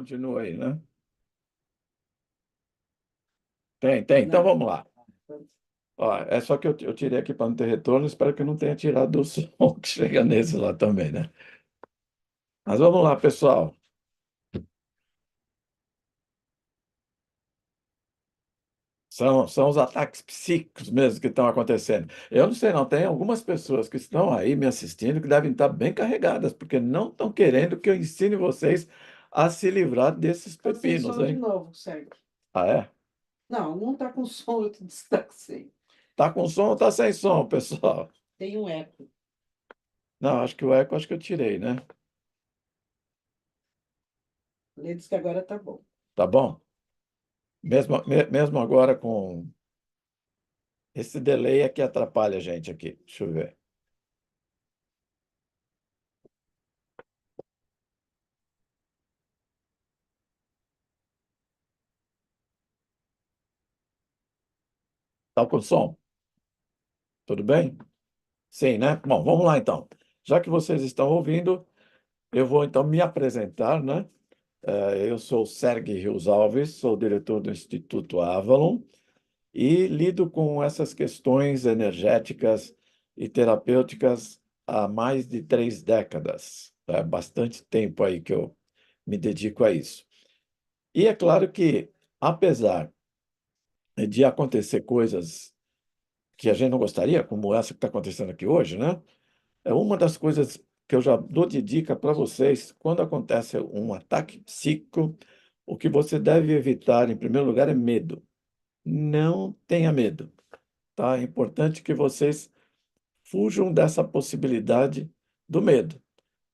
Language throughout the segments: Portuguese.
continua aí, né? Tem. Então Não. vamos lá. Ó, é só que eu tirei aqui para não ter retorno, espero que eu não tenha tirado do som que chega nesse lá também, né? Mas vamos lá, pessoal. São os ataques psíquicos mesmo que estão acontecendo. Eu não sei, não. Tem algumas pessoas que estão aí me assistindo que devem estar bem carregadas, porque não estão querendo que eu ensine vocês a se livrar desses Tá sem pepinos, som de hein? novo, Sérgio. Ah, é? Não, um tá com som, outro está sem. Tá com som ou tá sem som, pessoal? Tem um eco. Não, acho que o eco acho que eu tirei, né? Ele disse que agora tá bom. Tá bom? Mesmo agora com esse delay é que atrapalha a gente aqui. Deixa eu ver. Tá com som? Tudo bem? Sim, né? Bom, vamos lá então. Já que vocês estão ouvindo, eu vou então me apresentar, né? Eu sou o Sergio Rios Alves, sou diretor do Instituto Avalon e lido com essas questões energéticas e terapêuticas há mais de 3 décadas. É bastante tempo aí que eu me dedico a isso. E é claro que, apesar de acontecer coisas que a gente não gostaria, como essa que está acontecendo aqui hoje, né? É uma das coisas que eu já dou de dica para vocês, quando acontece um ataque psíquico, o que você deve evitar, em primeiro lugar, é medo. Não tenha medo, tá? É importante que vocês fujam dessa possibilidade do medo,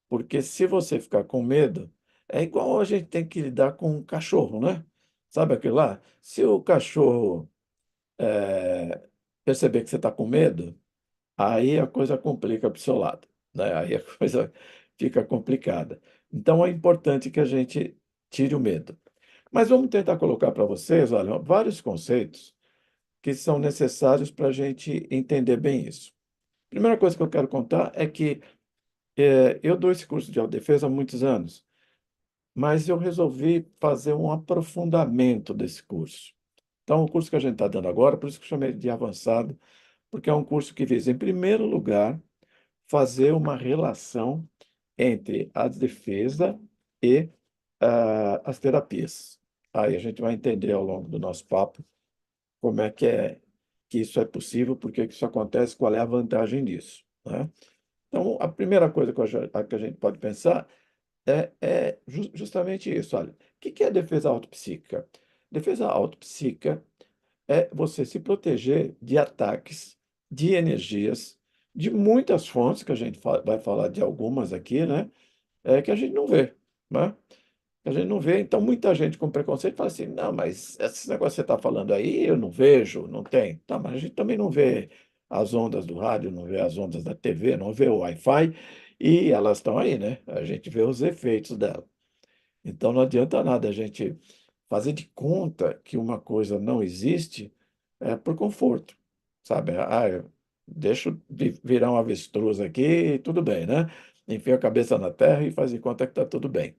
porque se você ficar com medo, é igual a gente tem que lidar com um cachorro, né? Sabe aquilo lá? Se o cachorro perceber que você está com medo, aí a coisa complica para o seu lado, né? Aí a coisa fica complicada. Então é importante que a gente tire o medo. Mas vamos tentar colocar para vocês, olha, vários conceitos que são necessários para a gente entender bem isso. Primeira coisa que eu quero contar é que eu dou esse curso de autodefesa há muitos anos, mas eu resolvi fazer um aprofundamento desse curso. Então, o curso que a gente está dando agora, por isso que eu chamei de avançado, porque é um curso que visa, em primeiro lugar, fazer uma relação entre a defesa e as terapias. Aí a gente vai entender ao longo do nosso papo como é que isso é possível, por que que isso acontece, qual é a vantagem disso, né? Então, a primeira coisa que a gente pode pensar é justamente isso. Olha, o que é defesa autopsíquica? Defesa autopsíquica é você se proteger de ataques, de energias, de muitas fontes, que a gente vai falar de algumas aqui, né? Que a gente não vê, né? A gente não vê, então muita gente com preconceito fala assim, não, mas esse negócio que você está falando aí, eu não vejo, não tem. Tá, mas a gente também não vê as ondas do rádio, não vê as ondas da TV, não vê o Wi-Fi, e elas estão aí, né? A gente vê os efeitos dela. Então não adianta nada a gente fazer de conta que uma coisa não existe por conforto, sabe? Deixa eu virar um avestruz aqui, e tudo bem, né? Enfia a cabeça na terra e faz de conta que está tudo bem.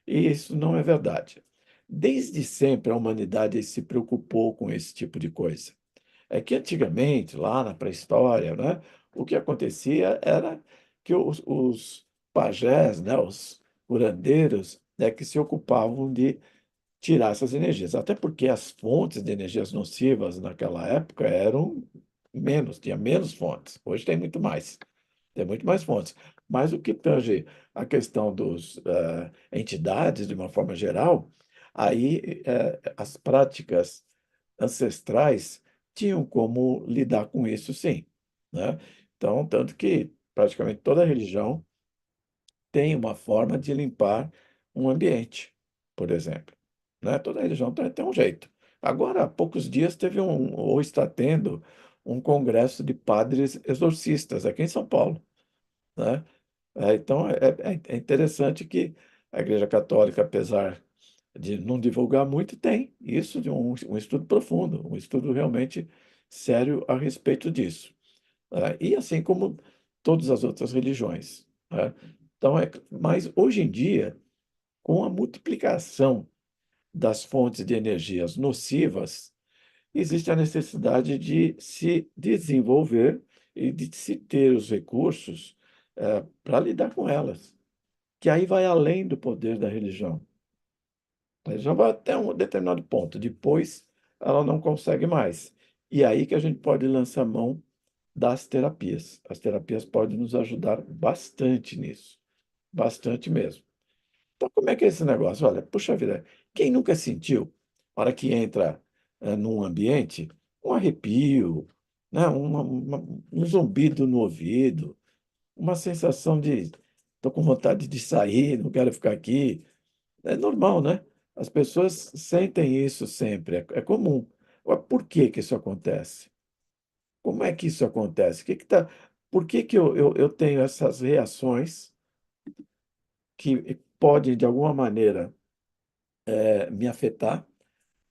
E isso não é verdade. Desde sempre a humanidade se preocupou com esse tipo de coisa. É que antigamente, lá na pré-história, né, o que acontecia era que os pajés, né, os curandeiros, que se ocupavam de tirar essas energias. Até porque as fontes de energias nocivas naquela época eram menos, tinha menos fontes. Hoje tem muito mais fontes. Mas o que tange a questão dos entidades, de uma forma geral, aí as práticas ancestrais tinham como lidar com isso, sim, né? Então, tanto que praticamente toda religião tem uma forma de limpar um ambiente, por exemplo, né? Toda religião tem um jeito. Agora, há poucos dias teve ou está tendo, um congresso de padres exorcistas aqui em São Paulo, né? Então, é interessante que a Igreja Católica, apesar de não divulgar muito, tem isso de um estudo profundo, um estudo realmente sério a respeito disso. E assim como todas as outras religiões, né? Então, mas hoje em dia, com a multiplicação das fontes de energias nocivas, existe a necessidade de se desenvolver e de se ter os recursos para lidar com elas, que aí vai além do poder da religião. A religião vai até um determinado ponto, depois ela não consegue mais. E aí que a gente pode lançar mão das terapias. As terapias podem nos ajudar bastante nisso, bastante mesmo. Então, como é que é esse negócio? Olha, puxa vida, quem nunca sentiu, na hora que entra num ambiente, um arrepio, né? Um zumbido no ouvido, uma sensação de estou com vontade de sair, não quero ficar aqui. É normal, né? As pessoas sentem isso sempre, é comum. Agora, por que que isso acontece? Como é que isso acontece? Por que que eu tenho essas reações que podem, de alguma maneira, me afetar,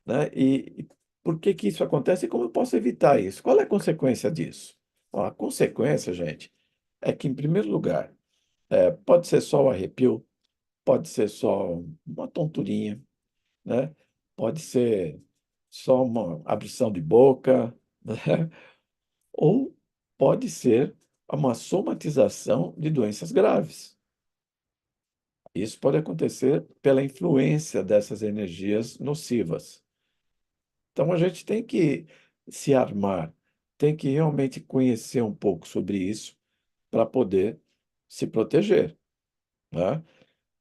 né? E por que que isso acontece e como eu posso evitar isso? Qual é a consequência disso? Ó, a consequência, gente, é que, em primeiro lugar, pode ser só o arrepio, pode ser só uma tonturinha, né? Pode ser só uma abrição de boca, né? Ou pode ser uma somatização de doenças graves. Isso pode acontecer pela influência dessas energias nocivas. Então, a gente tem que se armar, tem que realmente conhecer um pouco sobre isso para poder se proteger, né?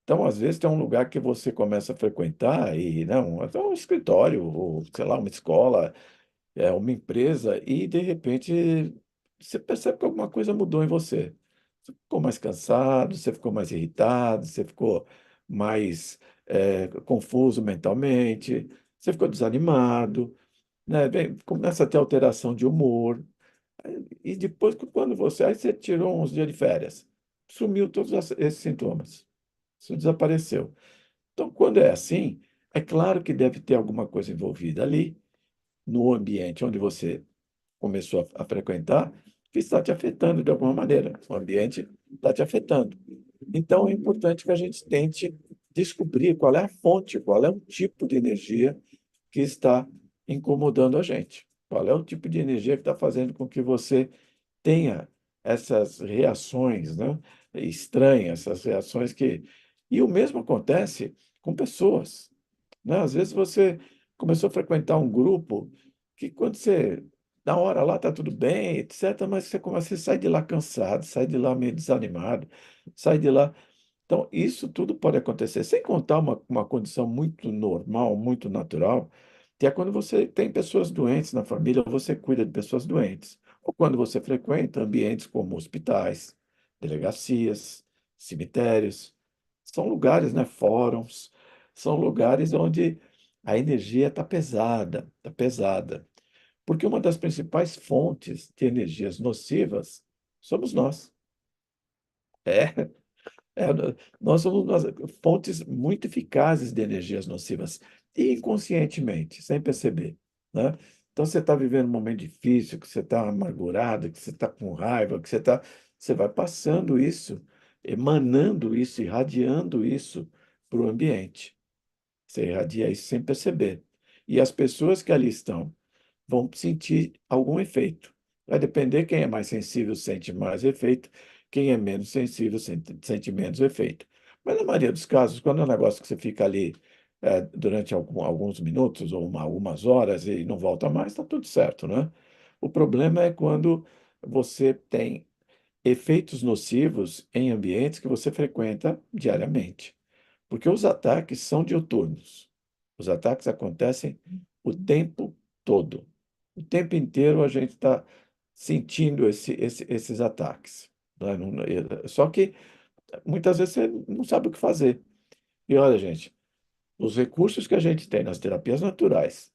Então, às vezes, tem um lugar que você começa a frequentar e, não, até um escritório, ou, sei lá, uma escola, uma empresa, e, de repente, você percebe que alguma coisa mudou em você. Você ficou mais cansado, você ficou mais irritado, você ficou mais confuso mentalmente, você ficou desanimado, né? Começa a ter alteração de humor. E depois, quando aí você tirou uns dias de férias, sumiu todos esses sintomas. Isso desapareceu. Então, quando é assim, é claro que deve ter alguma coisa envolvida ali, no ambiente onde você começou a frequentar, que está te afetando de alguma maneira. O ambiente está te afetando. Então, é importante que a gente tente descobrir qual é a fonte, qual é o tipo de energia que está incomodando a gente. Qual é o tipo de energia que está fazendo com que você tenha essas reações, né, estranhas, essas reações que. E o mesmo acontece com pessoas, né? Às vezes você começou a frequentar um grupo que quando você, na hora lá está tudo bem, etc., mas você começa a sair de lá cansado, sai de lá meio desanimado, sai de lá. Então, isso tudo pode acontecer, sem contar uma condição muito normal, muito natural, que é quando você tem pessoas doentes na família, ou você cuida de pessoas doentes, ou quando você frequenta ambientes como hospitais, delegacias, cemitérios, são lugares, né, fóruns, são lugares onde a energia está pesada, está pesada. Porque uma das principais fontes de energias nocivas somos nós. É, nós somos fontes muito eficazes de energias nocivas, e inconscientemente, sem perceber, né? Então, você está vivendo um momento difícil, que você está amargurado, que você está com raiva, você vai passando isso, emanando isso, irradiando isso para o ambiente. Você irradia isso sem perceber. E as pessoas que ali estão vão sentir algum efeito. Vai depender, quem é mais sensível sente mais efeito, quem é menos sensível sente menos efeito. Mas na maioria dos casos, quando é um negócio que você fica ali durante alguns minutos ou algumas horas e não volta mais, está tudo certo, né? O problema é quando você tem efeitos nocivos em ambientes que você frequenta diariamente. Porque os ataques são diuturnos. Os ataques acontecem o tempo todo. O tempo inteiro a gente está sentindo esses ataques, né? Só que muitas vezes você não sabe o que fazer. E olha, gente, os recursos que a gente tem nas terapias naturais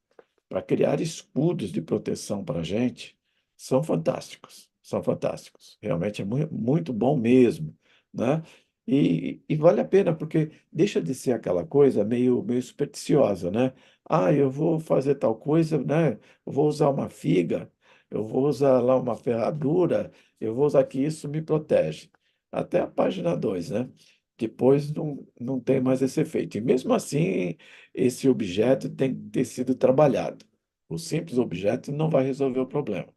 para criar escudos de proteção para a gente são fantásticos, são fantásticos. Realmente é muito bom mesmo, né? E vale a pena, porque deixa de ser aquela coisa meio supersticiosa, né? Ah, eu vou fazer tal coisa, né? Eu vou usar uma figa, eu vou usar lá uma ferradura, eu vou usar que isso me protege. Até a página 2, né? depois não tem mais esse efeito. E mesmo assim, esse objeto tem que ter sido trabalhado. O simples objeto não vai resolver o problema.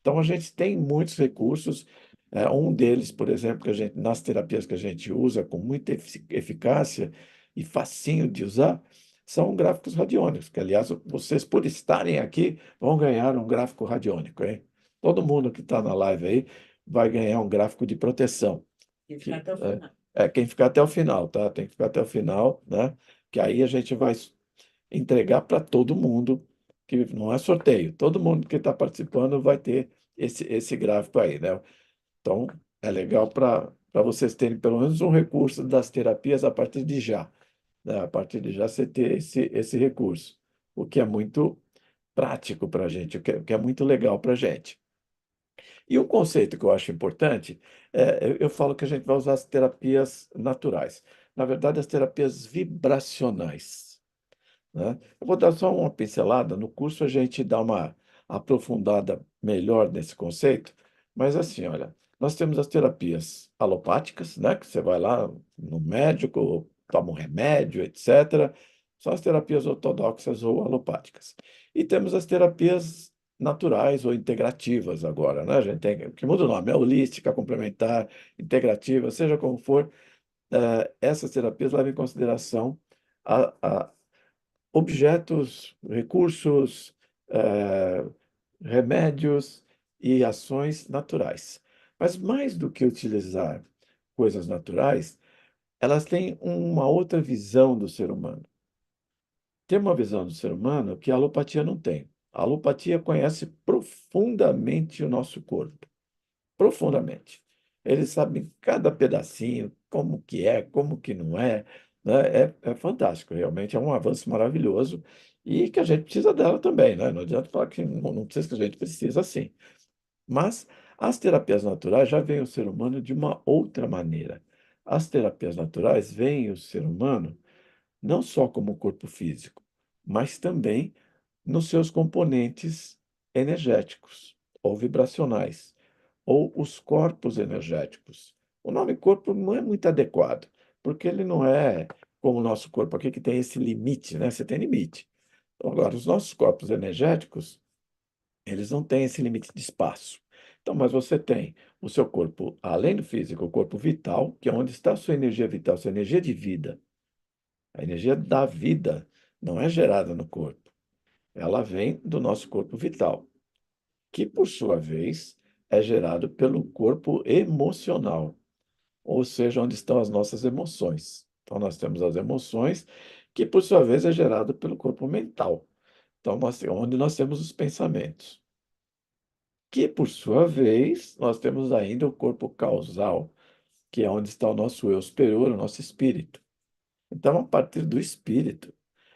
Então, a gente tem muitos recursos. Um deles, por exemplo, que a gente, nas terapias que a gente usa com muita eficácia e facinho de usar, são gráficos radiônicos, que, aliás, vocês, por estarem aqui, vão ganhar um gráfico radiônico, hein? Todo mundo que está na live aí vai ganhar um gráfico de proteção. E ficar até o final. Quem ficar até o final, tá? Tem que ficar até o final, né? Que aí a gente vai entregar para todo mundo, que não é sorteio, todo mundo que está participando vai ter esse gráfico aí, né? Então, é legal para vocês terem pelo menos um recurso das terapias a partir de já, né? A partir de já você ter esse recurso, o que é muito prático para a gente, o que é muito legal para a gente. E um conceito que eu acho importante, eu falo que a gente vai usar as terapias naturais. Na verdade, as terapias vibracionais, né? Eu vou dar só uma pincelada, no curso a gente dá uma aprofundada melhor nesse conceito, mas assim, olha, nós temos as terapias alopáticas, né, que você vai lá no médico, toma um remédio, etc. São as terapias ortodoxas ou alopáticas. E temos as terapias naturais ou integrativas agora, né? A gente tem, que muda o nome, é holística, complementar, integrativa, seja como for, essas terapias levam em consideração a objetos, recursos, eh, remédios e ações naturais. Mas mais do que utilizar coisas naturais, elas têm uma outra visão do ser humano. Tem uma visão do ser humano que a alopatia não tem. A alopatia conhece profundamente o nosso corpo, profundamente. Eles sabem cada pedacinho, como que não é, né? É fantástico, realmente é um avanço maravilhoso e que a gente precisa dela também, né? Não adianta falar que não precisa, que a gente precisa sim. Mas as terapias naturais já veem o ser humano de uma outra maneira. As terapias naturais veem o ser humano não só como corpo físico, mas também nos seus componentes energéticos ou vibracionais, ou os corpos energéticos. O nome corpo não é muito adequado, porque ele não é como o nosso corpo aqui, que tem esse limite, né? Você tem limite. Agora, os nossos corpos energéticos, eles não têm esse limite de espaço. Então, mas você tem o seu corpo, além do físico, o corpo vital, que é onde está a sua energia vital, sua energia de vida. A energia da vida não é gerada no corpo, ela vem do nosso corpo vital, que por sua vez é gerado pelo corpo emocional, ou seja, onde estão as nossas emoções. Então nós temos as emoções, que por sua vez é gerado pelo corpo mental. Então onde nós temos os pensamentos, que por sua vez nós temos ainda o corpo causal, que é onde está o nosso eu superior, o nosso espírito. Então, a partir do espírito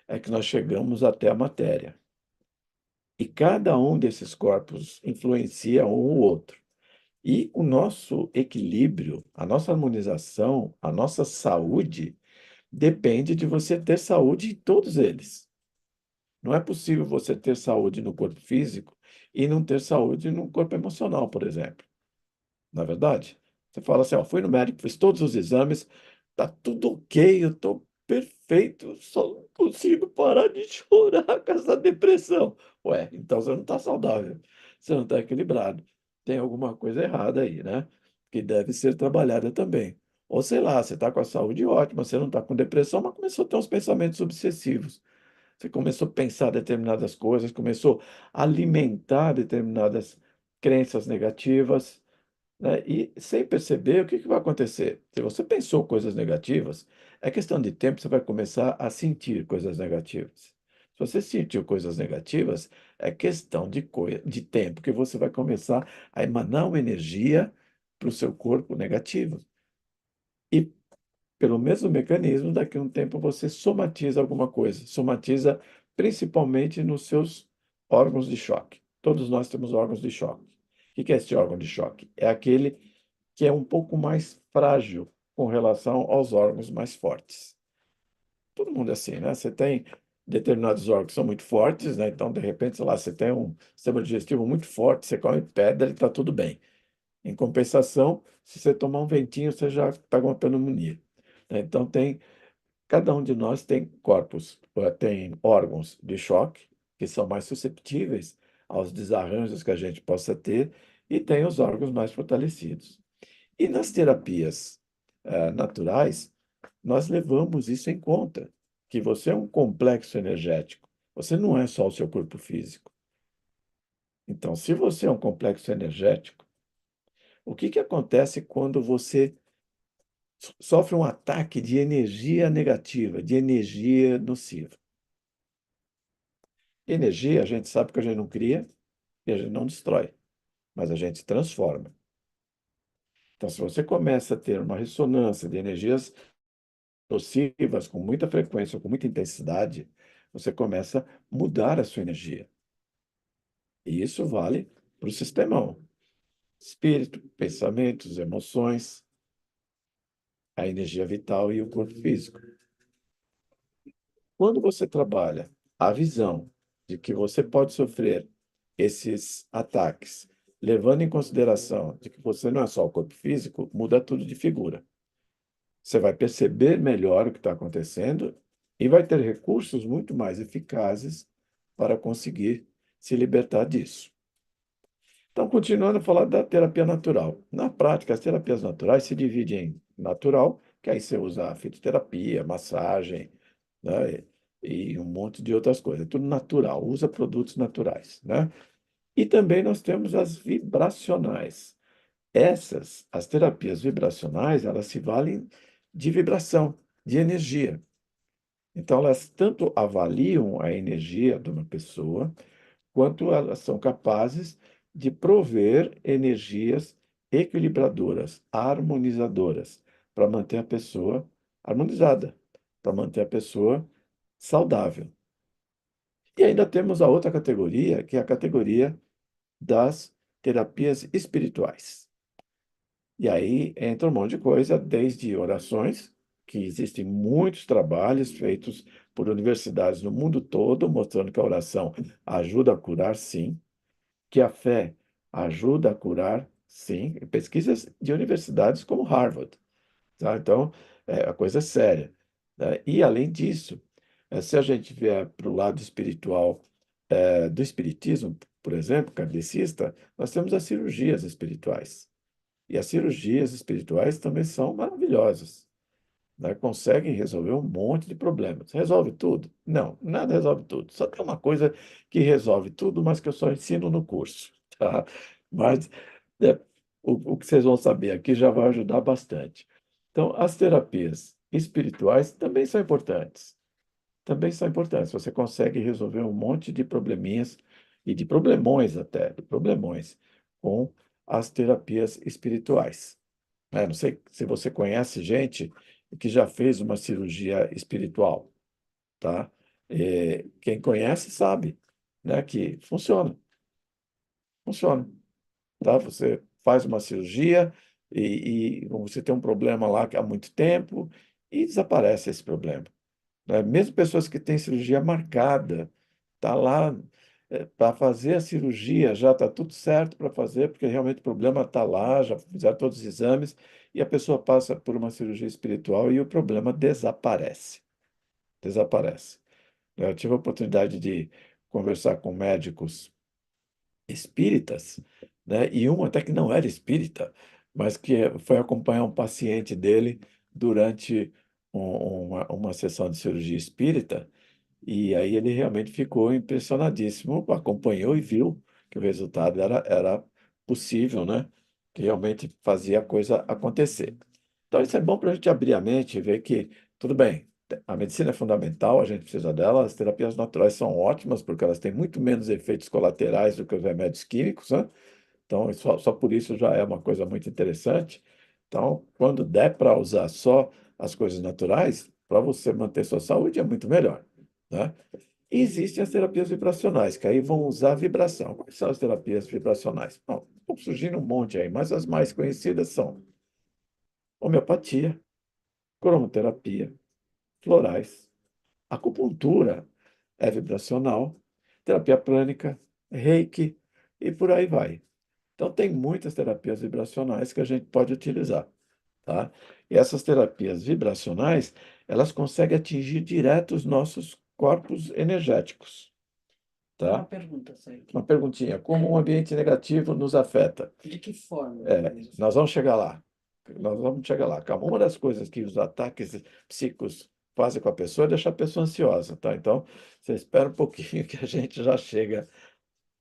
é que nós chegamos até a matéria. E cada um desses corpos influencia um o outro. E o nosso equilíbrio, a nossa harmonização, a nossa saúde depende de você ter saúde em todos eles. Não é possível você ter saúde no corpo físico e não ter saúde no corpo emocional, por exemplo. Na verdade, você fala assim, ó, fui no médico, fiz todos os exames, tá tudo ok, eu tô perfeito, só não consigo parar de chorar por causa da depressão. Ué, então você não está saudável, você não está equilibrado. Tem alguma coisa errada aí, né? Que deve ser trabalhada também. Ou sei lá, você está com a saúde ótima, você não está com depressão, mas começou a ter uns pensamentos obsessivos. Você começou a pensar determinadas coisas, começou a alimentar determinadas crenças negativas, né? E sem perceber, o que que vai acontecer? Se você pensou coisas negativas, é questão de tempo, você vai começar a sentir coisas negativas. Se você sentiu coisas negativas, é questão de tempo que você vai começar a emanar uma energia para o seu corpo negativa. E pelo mesmo mecanismo, daqui a um tempo você somatiza alguma coisa, somatiza principalmente nos seus órgãos de choque. Todos nós temos órgãos de choque. O que é esse órgão de choque? É aquele que é um pouco mais frágil com relação aos órgãos mais fortes. Todo mundo é assim, né? Você tem determinados órgãos que são muito fortes, né? Então, de repente, sei lá, você tem um sistema digestivo muito forte, você come pedra e está tudo bem. Em compensação, se você tomar um ventinho, você já pega uma pneumonia. Então, cada um de nós tem corpos, tem órgãos de choque, que são mais susceptíveis aos desarranjos que a gente possa ter, e tem os órgãos mais fortalecidos. E nas terapias naturais, nós levamos isso em conta, que você é um complexo energético, você não é só o seu corpo físico. Então, se você é um complexo energético, o que que acontece quando você sofre um ataque de energia negativa, de energia nociva? Energia, a gente sabe que a gente não cria e a gente não destrói, mas a gente transforma. Então, se você começa a ter uma ressonância de energias nocivas com muita frequência, com muita intensidade, você começa a mudar a sua energia. E isso vale para o sistemão. Espírito, pensamentos, emoções, a energia vital e o corpo físico. Quando você trabalha a visão de que você pode sofrer esses ataques, levando em consideração de que você não é só o corpo físico, muda tudo de figura. Você vai perceber melhor o que está acontecendo e vai ter recursos muito mais eficazes para conseguir se libertar disso. Então, continuando a falar da terapia natural. Na prática, as terapias naturais se dividem em natural, que aí você usa a fitoterapia, massagem, né, e um monte de outras coisas. É tudo natural, usa produtos naturais, né? E também nós temos as vibracionais. As terapias vibracionais, elas se valem de vibração, de energia. Então, elas tanto avaliam a energia de uma pessoa, quanto elas são capazes de prover energias equilibradoras, harmonizadoras, para manter a pessoa harmonizada, para manter a pessoa saudável. E ainda temos a outra categoria, que é a categoria das terapias espirituais. E aí entra um monte de coisa, desde orações, que existem muitos trabalhos feitos por universidades no mundo todo, mostrando que a oração ajuda a curar, sim, que a fé ajuda a curar, sim, pesquisas de universidades como Harvard, tá? Então, a coisa é séria, né? E, além disso, se a gente vier para o lado espiritual, do espiritismo, por exemplo, kardecista, nós temos as cirurgias espirituais. E as cirurgias espirituais também são maravilhosas, né? Conseguem resolver um monte de problemas. Resolve tudo? Não, nada resolve tudo. Só tem uma coisa que resolve tudo, mas que eu só ensino no curso, tá? Mas é, o que vocês vão saber aqui já vai ajudar bastante. Então, as terapias espirituais também são importantes. Também são importantes. Você consegue resolver um monte de probleminhas e de problemões até, de problemões com as terapias espirituais. Não sei se você conhece gente que já fez uma cirurgia espiritual, tá? Quem conhece sabe, né, que funciona, tá? Você faz uma cirurgia e você tem um problema lá que há muito tempo e desaparece esse problema, né? Mesmo pessoas que têm cirurgia marcada, tá lá para fazer a cirurgia, já está tudo certo para fazer, porque realmente o problema está lá, já fizeram todos os exames, e a pessoa passa por uma cirurgia espiritual e o problema desaparece. Desaparece. Eu tive a oportunidade de conversar com médicos espíritas, né? E um até que não era espírita, mas que foi acompanhar um paciente dele durante uma sessão de cirurgia espírita, e aí ele realmente ficou impressionadíssimo, acompanhou e viu que o resultado era possível, né? Que realmente fazia a coisa acontecer. Então, isso é bom para a gente abrir a mente e ver que, tudo bem, a medicina é fundamental, a gente precisa dela, as terapias naturais são ótimas, porque elas têm muito menos efeitos colaterais do que os remédios químicos, né? Então, só por isso já é uma coisa muito interessante. Então, quando der para usar só as coisas naturais, para você manter sua saúde é muito melhor, né? E existem as terapias vibracionais, que aí vão usar a vibração. Quais são as terapias vibracionais? Bom, estão surgindo um monte aí, mas as mais conhecidas são homeopatia, cromoterapia, florais, acupuntura é vibracional, terapia prânica, reiki e por aí vai. Então, tem muitas terapias vibracionais que a gente pode utilizar. tá? E essas terapias vibracionais, elas conseguem atingir direto os nossos corpos energéticos, Uma tá? pergunta, Sérgio. Uma perguntinha, como um ambiente negativo nos afeta? De que forma É, eles nós vamos chegar lá. Nós vamos chegar lá. Calma. Uma das coisas que os ataques psíquicos fazem com a pessoa é deixar a pessoa ansiosa, tá? Então, você espera um pouquinho que a gente já chega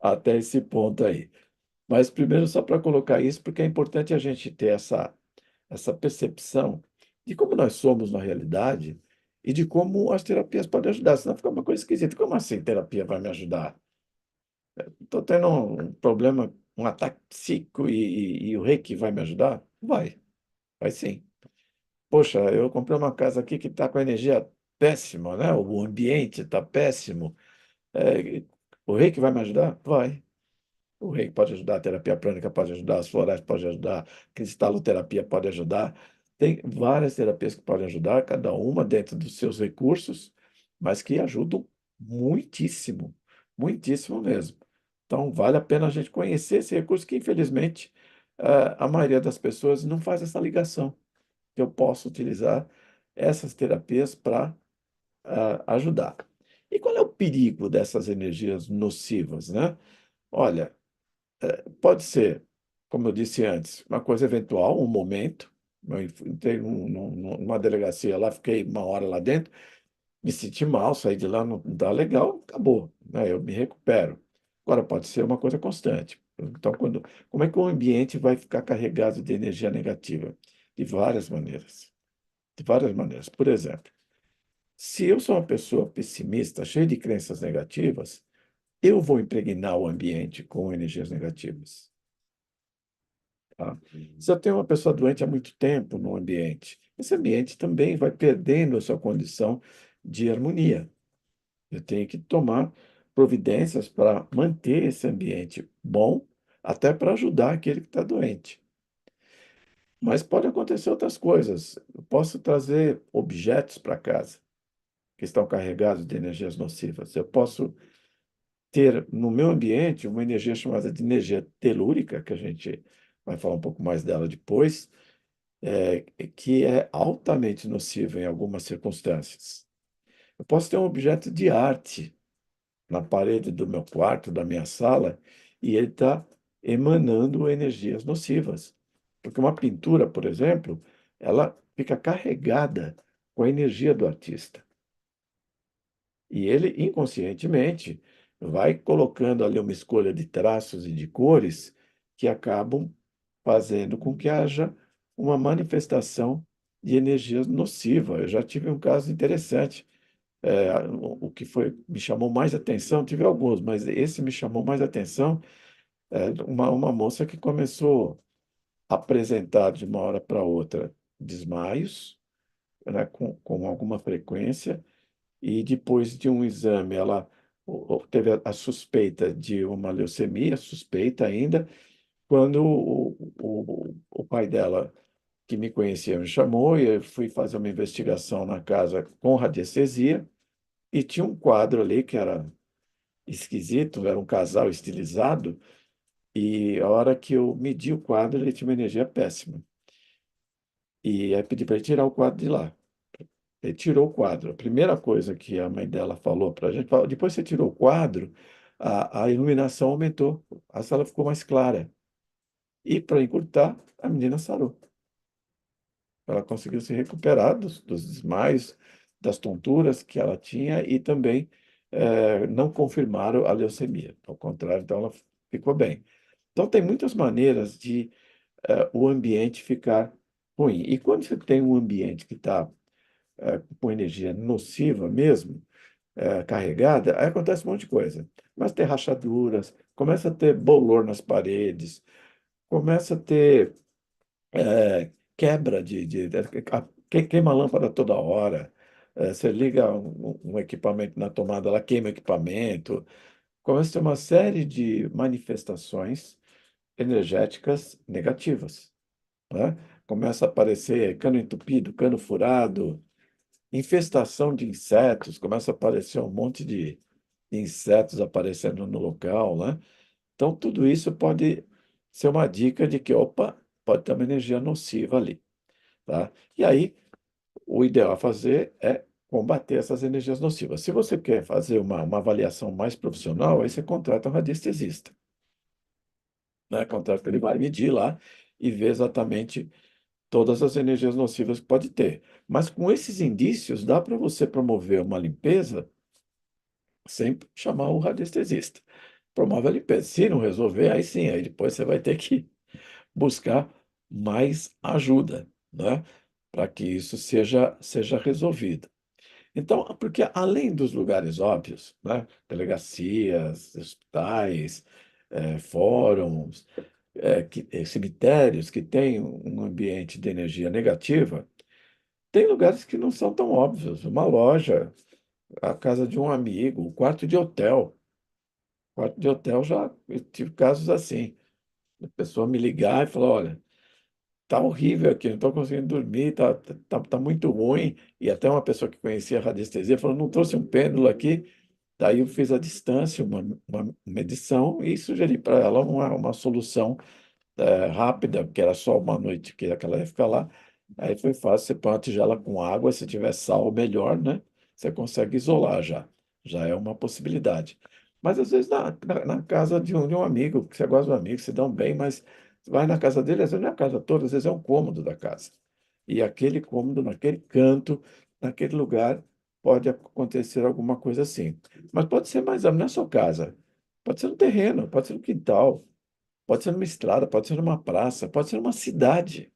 até esse ponto aí. Mas primeiro, só para colocar isso, porque é importante a gente ter essa percepção de como nós somos na realidade e de como as terapias podem ajudar. Senão fica uma coisa esquisita. Como assim terapia vai me ajudar? Estou tendo um problema, um ataque psíquico e o reiki vai me ajudar? Vai sim. Poxa, eu comprei uma casa aqui que está com a energia péssima, né? O ambiente está péssimo. É, o reiki vai me ajudar? Vai. O reiki pode ajudar, a terapia prânica pode ajudar, as florais pode ajudar, cristaloterapia pode ajudar. Tem várias terapias que podem ajudar, cada uma dentro dos seus recursos, mas que ajudam muitíssimo, muitíssimo mesmo. Então, vale a pena a gente conhecer esse recurso que, infelizmente, a maioria das pessoas não faz essa ligação, que eu posso utilizar essas terapias para ajudar. E qual é o perigo dessas energias nocivas, né? Olha, pode ser, como eu disse antes, uma coisa eventual, um momento. Eu entrei numa delegacia lá, fiquei uma hora lá dentro, me senti mal, saí de lá, não está legal, acabou, né? Eu me recupero. Agora, pode ser uma coisa constante. Então, como é que o ambiente vai ficar carregado de energia negativa? De várias maneiras. De várias maneiras. Por exemplo, se eu sou uma pessoa pessimista, cheia de crenças negativas, eu vou impregnar o ambiente com energias negativas. Tá? Se eu tenho uma pessoa doente há muito tempo no ambiente, esse ambiente também vai perdendo a sua condição de harmonia. Eu tenho que tomar providências para manter esse ambiente bom, até para ajudar aquele que está doente. Mas pode acontecer outras coisas. Eu posso trazer objetos para casa que estão carregados de energias nocivas. Eu posso ter no meu ambiente uma energia chamada de energia telúrica, que a gente vai falar um pouco mais dela depois, é, que é altamente nocivo em algumas circunstâncias. Eu posso ter um objeto de arte na parede do meu quarto, da minha sala, e ele está emanando energias nocivas. Porque uma pintura, por exemplo, ela fica carregada com a energia do artista. E ele, inconscientemente, vai colocando ali uma escolha de traços e de cores que acabam fazendo com que haja uma manifestação de energia nociva. Eu já tive um caso interessante. O que foi, me chamou mais atenção, tive alguns, mas esse me chamou mais atenção. Uma moça que começou a apresentar de uma hora para outra desmaios, né, com alguma frequência, e depois de um exame, ela teve a suspeita de uma leucemia, suspeita ainda, quando o pai dela, que me conhecia, me chamou e eu fui fazer uma investigação na casa com radiestesia e tinha um quadro ali que era esquisito, era um casal estilizado e a hora que eu medi o quadro, ele tinha uma energia péssima. E aí pedi para ele tirar o quadro de lá. Ele tirou o quadro. A primeira coisa que a mãe dela falou para a gente, falou, depois que você tirou o quadro, a iluminação aumentou, a sala ficou mais clara. E para encurtar, a menina sarou. Ela conseguiu se recuperar dos desmaios, das tonturas que ela tinha e também não confirmaram a leucemia. Ao contrário, então ela ficou bem. Então, tem muitas maneiras de o ambiente ficar ruim. E quando você tem um ambiente que está com energia nociva mesmo, carregada, aí acontece um monte de coisa. Começa a ter rachaduras, começa a ter bolor nas paredes, começa a ter quebra queima a lâmpada toda hora. Você liga um equipamento na tomada, ela queima o equipamento. Começa a ter uma série de manifestações energéticas negativas, né? Começa a aparecer cano entupido, cano furado, infestação de insetos, começa a aparecer um monte de insetos aparecendo no local, né? Então, tudo isso pode ser uma dica de que, opa, pode ter uma energia nociva ali. tá? E aí, o ideal a fazer é combater essas energias nocivas. Se você quer fazer uma avaliação mais profissional, aí você contrata um radiestesista, né? Contrata, ele vai medir lá e ver exatamente todas as energias nocivas que pode ter. Mas com esses indícios, dá para você promover uma limpeza sem chamar o radiestesista. Promove a limpeza. Se não resolver, aí sim, aí depois você vai ter que buscar mais ajuda, né? Para que isso seja resolvido. Então, porque além dos lugares óbvios, né? Delegacias, hospitais, fóruns, cemitérios que têm um ambiente de energia negativa, tem lugares que não são tão óbvios. Uma loja, a casa de um amigo, o quarto de hotel. Quarto de hotel já eu tive casos assim. A pessoa me ligar e falar, olha, tá horrível aqui, não estou conseguindo dormir, tá muito ruim. E até uma pessoa que conhecia a radiestesia falou, não trouxe um pêndulo aqui. Daí eu fiz a distância, uma medição e sugeri para ela uma solução rápida, porque era só uma noite que ela ia ficar lá. Aí foi fácil, você põe uma tigela com água, se tiver sal, melhor, né? Você consegue isolar já. Já é uma possibilidade. Mas às vezes na casa de um amigo, que você gosta do amigo, se dão bem, mas você vai na casa dele, às vezes não é a casa toda, às vezes é um cômodo da casa. E aquele cômodo, naquele canto, naquele lugar, pode acontecer alguma coisa assim. Mas pode ser mais na sua casa, pode ser no terreno, pode ser no quintal. Pode ser numa estrada, pode ser numa praça, pode ser numa cidade,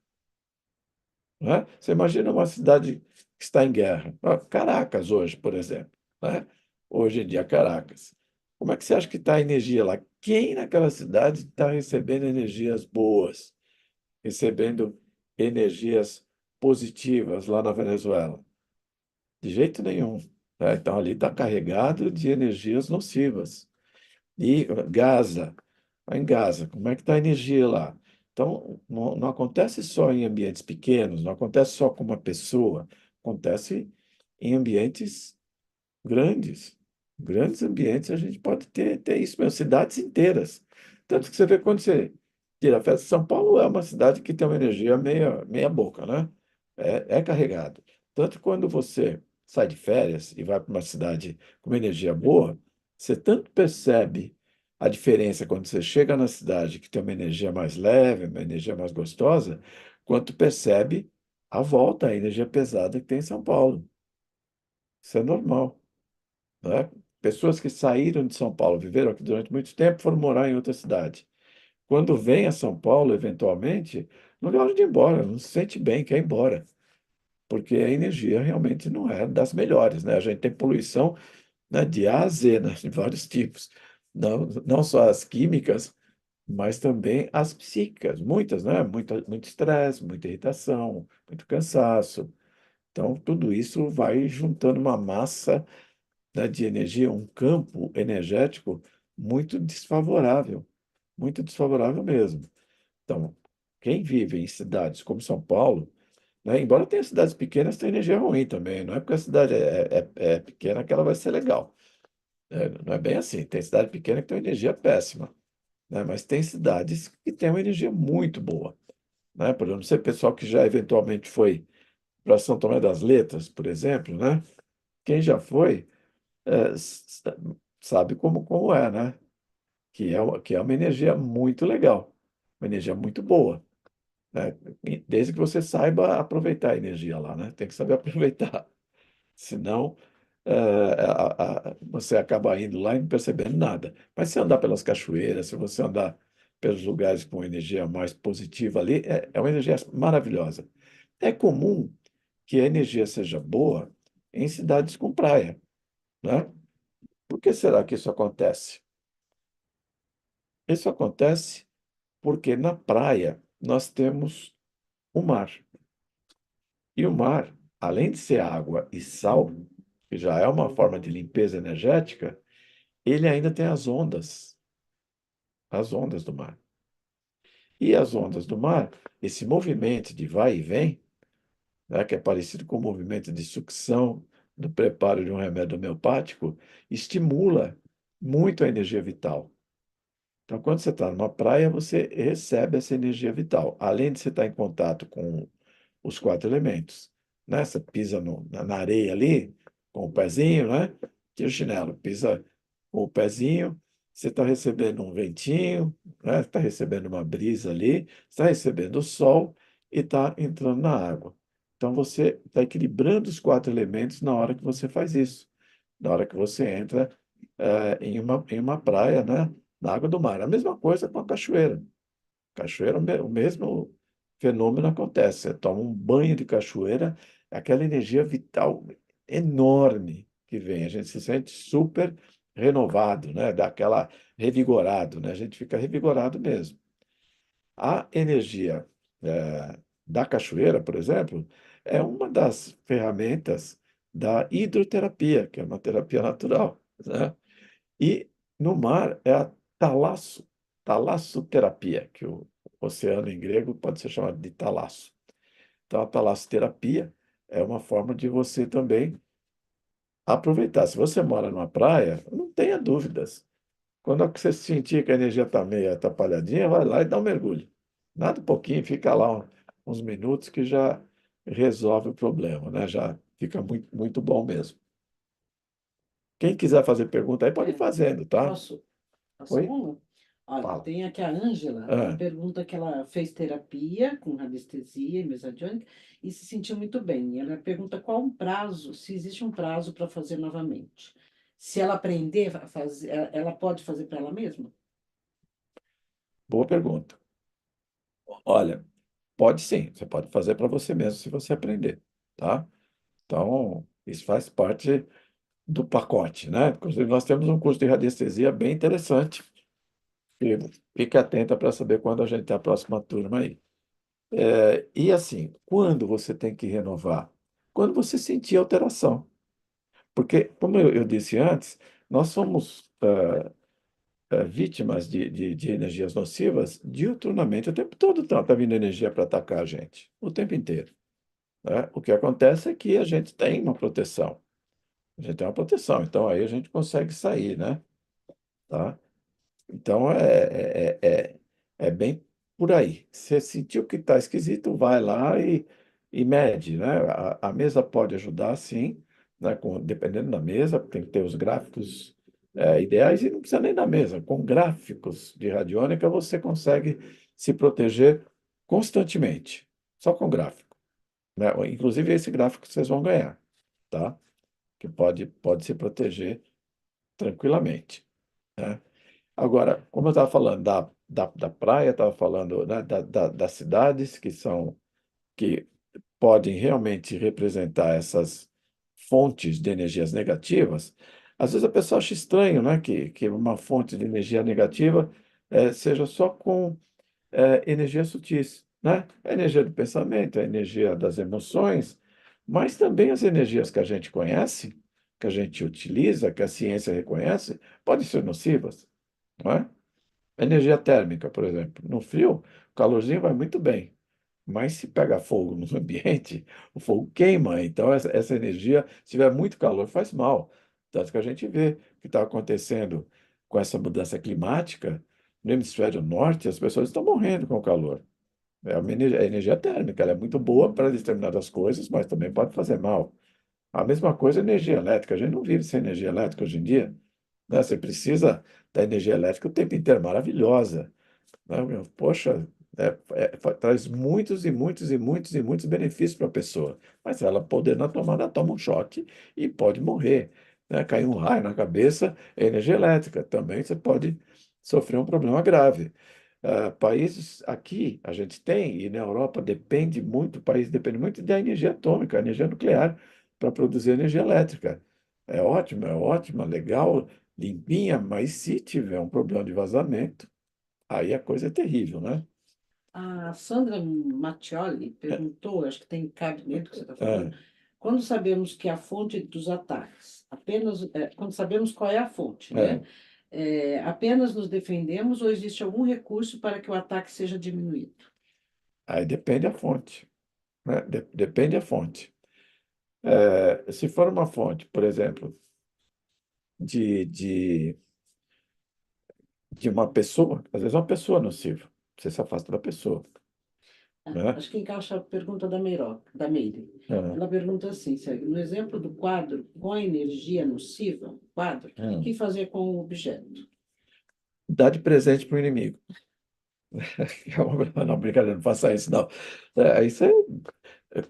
né? Você imagina uma cidade que está em guerra. Caracas hoje, por exemplo, né? Hoje em dia, Caracas. Como é que você acha que está a energia lá? Quem naquela cidade está recebendo energias boas, recebendo energias positivas lá na Venezuela? De jeito nenhum, né? Então ali está carregado de energias nocivas. E Gaza, em Gaza, como é que está a energia lá? Então, não acontece só em ambientes pequenos, não acontece só com uma pessoa, acontece em ambientes grandes. Grandes ambientes a gente pode ter isso mesmo, cidades inteiras. Tanto que você vê quando você tira a festa, São Paulo é uma cidade que tem uma energia meia boca, né? É carregado. Tanto que quando você sai de férias e vai para uma cidade com uma energia boa, você tanto percebe a diferença quando você chega na cidade que tem uma energia mais leve, uma energia mais gostosa, quanto percebe a volta, a energia pesada que tem em São Paulo. Isso é normal, né? Pessoas que saíram de São Paulo, viveram aqui durante muito tempo, foram morar em outra cidade. Quando vêm a São Paulo, eventualmente, não gostam de ir embora, não se sente bem, quer ir embora, porque a energia realmente não é das melhores, né? A gente tem poluição, né, de A a Z, né, de vários tipos. Não só as químicas, mas também as psíquicas, muitas, né? Muito estresse, muita irritação, muito cansaço. Então, tudo isso vai juntando uma massa, né, de energia, um campo energético muito desfavorável mesmo. Então, quem vive em cidades como São Paulo, né, embora tenha cidades pequenas, tem energia ruim também. Não é porque a cidade é pequena que ela vai ser legal. Não é bem assim. Tem cidade pequena que tem energia péssima, né, mas tem cidades que têm uma energia muito boa. Né? Por exemplo, você pessoal que já eventualmente foi para São Tomé das Letras, por exemplo, né? Quem já foi, é, s- sabe como é, né? Que é uma energia muito legal, uma energia muito boa, né? E desde que você saiba aproveitar a energia lá, né? Tem que saber aproveitar, senão você acaba indo lá e não percebendo nada. Mas se andar pelas cachoeiras, se você andar pelos lugares com energia mais positiva ali, é uma energia maravilhosa. É comum que a energia seja boa em cidades com praia, né? Por que será que isso acontece? Isso acontece porque na praia nós temos o mar. E o mar, além de ser água e sal, que já é uma forma de limpeza energética, ele ainda tem as ondas do mar. E as ondas do mar, esse movimento de vai e vem, né, que é parecido com o movimento de sucção do preparo de um remédio homeopático, estimula muito a energia vital. Então, quando você está numa praia, você recebe essa energia vital. Além de você estar em contato com os quatro elementos, né? Você pisa na areia ali, com o pezinho, né? Tira o chinelo, pisa com o pezinho, você está recebendo um ventinho, né? Está recebendo uma brisa ali, está recebendo o sol e está entrando na água. Então você está equilibrando os quatro elementos na hora que você faz isso, na hora que você entra em uma praia, né? Na água do mar. A mesma coisa com a cachoeira. Cachoeira, o mesmo fenômeno acontece. Você toma um banho de cachoeira, é aquela energia vital enorme que vem. A gente se sente super renovado, né? Dá aquela revigorado, né? A gente fica revigorado mesmo. A energia da cachoeira, por exemplo, é uma das ferramentas da hidroterapia, que é uma terapia natural, né? E no mar é a talassoterapia, que o oceano em grego pode ser chamado de talasso. Então, a talassoterapia é uma forma de você também aproveitar. Se você mora numa praia, não tenha dúvidas. Quando você sentir que a energia está meio atrapalhadinha, vai lá e dá um mergulho. Nada um pouquinho, fica lá uns minutos que já resolve o problema, né? Já fica muito, muito bom mesmo. Quem quiser fazer pergunta aí, pode ir É, fazendo, tá? posso passar Oi? uma? Olha, Fala. tem aqui a Ângela, ela Ah. pergunta que ela fez terapia com radiestesia e mesadiônica e se sentiu muito bem. Ela pergunta qual um prazo, se existe um prazo para fazer novamente. Se ela aprender a fazer, ela pode fazer para ela mesma? Boa pergunta. Olha, pode sim, você pode fazer para você mesmo se você aprender, tá? Então, isso faz parte do pacote, né? Inclusive, nós temos um curso de radiestesia bem interessante. E fique atenta para saber quando a gente tem a próxima turma aí. E assim, quando você tem que renovar? Quando você sentir alteração. Porque, como eu disse antes, nós somos vítimas de energias nocivas diuturnamente. O tempo todo tá vindo energia para atacar a gente, o tempo inteiro, né? O que acontece é que a gente tem uma proteção. A gente tem uma proteção, então aí a gente consegue sair, né? Tá? Então é bem por aí. Você sentiu que está esquisito, vai lá e mede, né? A mesa pode ajudar, sim, né? Dependendo da mesa, tem que ter os gráficos ideais e não precisa nem da mesa. Com gráficos de radiônica você consegue se proteger constantemente, só com gráfico, né? Inclusive esse gráfico vocês vão ganhar, tá? Que pode se proteger tranquilamente, né? Agora, como eu estava falando da praia, estava falando, né, das cidades que podem realmente representar essas fontes de energias negativas, às vezes a pessoa acha estranho, né, que uma fonte de energia negativa seja só com energias sutis, né? A energia do pensamento, a energia das emoções, mas também as energias que a gente conhece, que a gente utiliza, que a ciência reconhece, podem ser nocivas, não é? Energia térmica, por exemplo. No frio, o calorzinho vai muito bem. Mas se pega fogo no ambiente, o fogo queima. Então, essa energia, se tiver muito calor, faz mal. Tanto que a gente vê o que está acontecendo com essa mudança climática no hemisfério norte, as pessoas estão morrendo com o calor. É uma energia, a energia térmica, ela é muito boa para determinadas coisas, mas também pode fazer mal. A mesma coisa, a energia elétrica. A gente não vive sem energia elétrica hoje em dia, né? Você precisa da energia elétrica o tempo inteiro, maravilhosa, né, meu? Poxa, traz muitos e muitos e muitos e muitos benefícios para a pessoa. Mas ela poder na tomada, ela toma um choque e pode morrer, né? Cair um raio na cabeça, é energia elétrica. Também você pode sofrer um problema grave. Países aqui a gente tem, e na Europa depende muito, o país depende muito da energia atômica, energia nuclear, para produzir energia elétrica. É ótima, legal, limpinha, mas se tiver um problema de vazamento, aí a coisa é terrível, né? A Sandra Mattioli É, perguntou, acho que tem cabimento do que você está falando, é, quando sabemos que a fonte dos ataques, quando sabemos qual é a fonte, né? é. Apenas nos defendemos ou existe algum recurso para que o ataque seja diminuído? Aí depende da fonte, né? Depende da fonte. Se for uma fonte, por exemplo, de, de, de uma pessoa, às vezes é uma pessoa nociva, você se afasta da pessoa. né? Acho que encaixa a pergunta da Meire. É. Ela pergunta assim, segue, no exemplo do quadro, com a energia nociva, quadro, o que Hum. fazer com o objeto? Dá de presente para o inimigo. Não, brincadeira, não faça isso, não. Aí você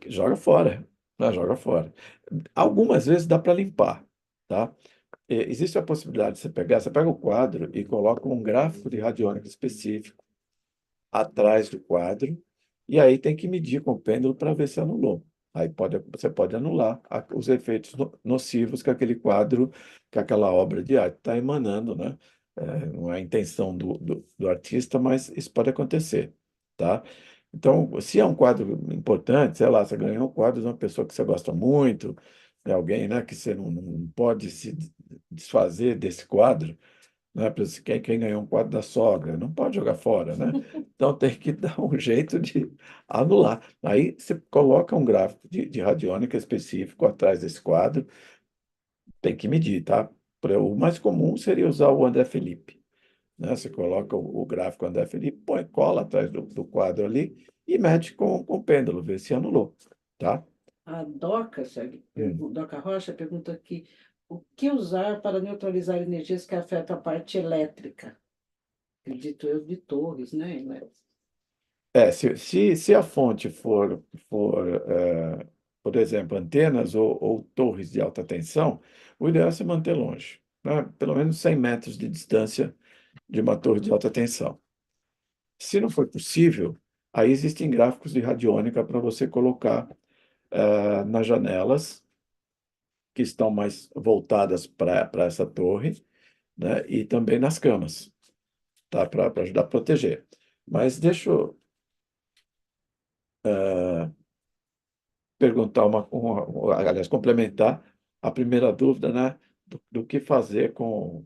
joga fora, né? Joga fora. Algumas vezes dá para limpar, tá? Existe a possibilidade de você pega o quadro e coloca um gráfico de radiônica específico atrás do quadro, e aí tem que medir com o pêndulo para ver se anulou. Aí você pode anular os efeitos nocivos que aquele quadro, que aquela obra de arte está emanando, né? Não é a intenção do artista, mas isso pode acontecer, tá? Então, se é um quadro importante, sei lá, você ganhou um quadro de uma pessoa que você gosta muito, de alguém, né, que você não pode se desfazer desse quadro, né? Por exemplo, quem ganhou um quadro da sogra, não pode jogar fora, né? Então tem que dar um jeito de anular. Aí você coloca um gráfico de radiônica específico atrás desse quadro, tem que medir, tá? O mais comum seria usar o André Felipe, né? Você coloca o gráfico André Felipe, põe cola atrás do quadro ali e mede com o pêndulo, vê se anulou, tá? A Doca, segue, Hum. Doca Rocha pergunta aqui, o que usar para neutralizar energias que afetam a parte elétrica? Acredito eu, de torres, né? Se a fonte for, por exemplo, antenas ou torres de alta tensão, o ideal é se manter longe, né? Pelo menos 100 metros de distância de uma torre de alta tensão. Se não for possível, aí existem gráficos de radiônica para você colocar nas janelas que estão mais voltadas para essa torre, né? E também nas camas, tá? Para ajudar a proteger. Mas deixa eu perguntar aliás, complementar a primeira dúvida, né, do que fazer com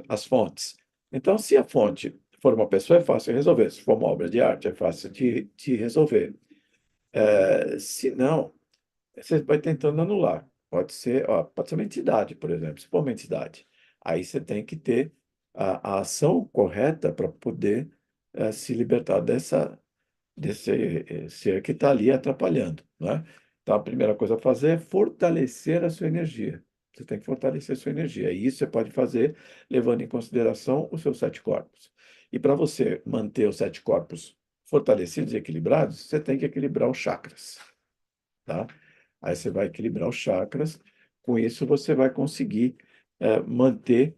as fontes. Então, se a fonte for uma pessoa, é fácil resolver. Se for uma obra de arte, é fácil de resolver. Se não, você vai tentando anular. Pode ser uma entidade, por exemplo. Se for uma entidade, aí você tem que ter a ação correta para poder se libertar desse ser que está ali atrapalhando, né? Então, a primeira coisa a fazer é fortalecer a sua energia. Você tem que fortalecer a sua energia. E isso você pode fazer levando em consideração os seus sete corpos. E para você manter os sete corpos fortalecidos e equilibrados, você tem que equilibrar os chakras, tá? Aí você vai equilibrar os chakras. Com isso, você vai conseguir manter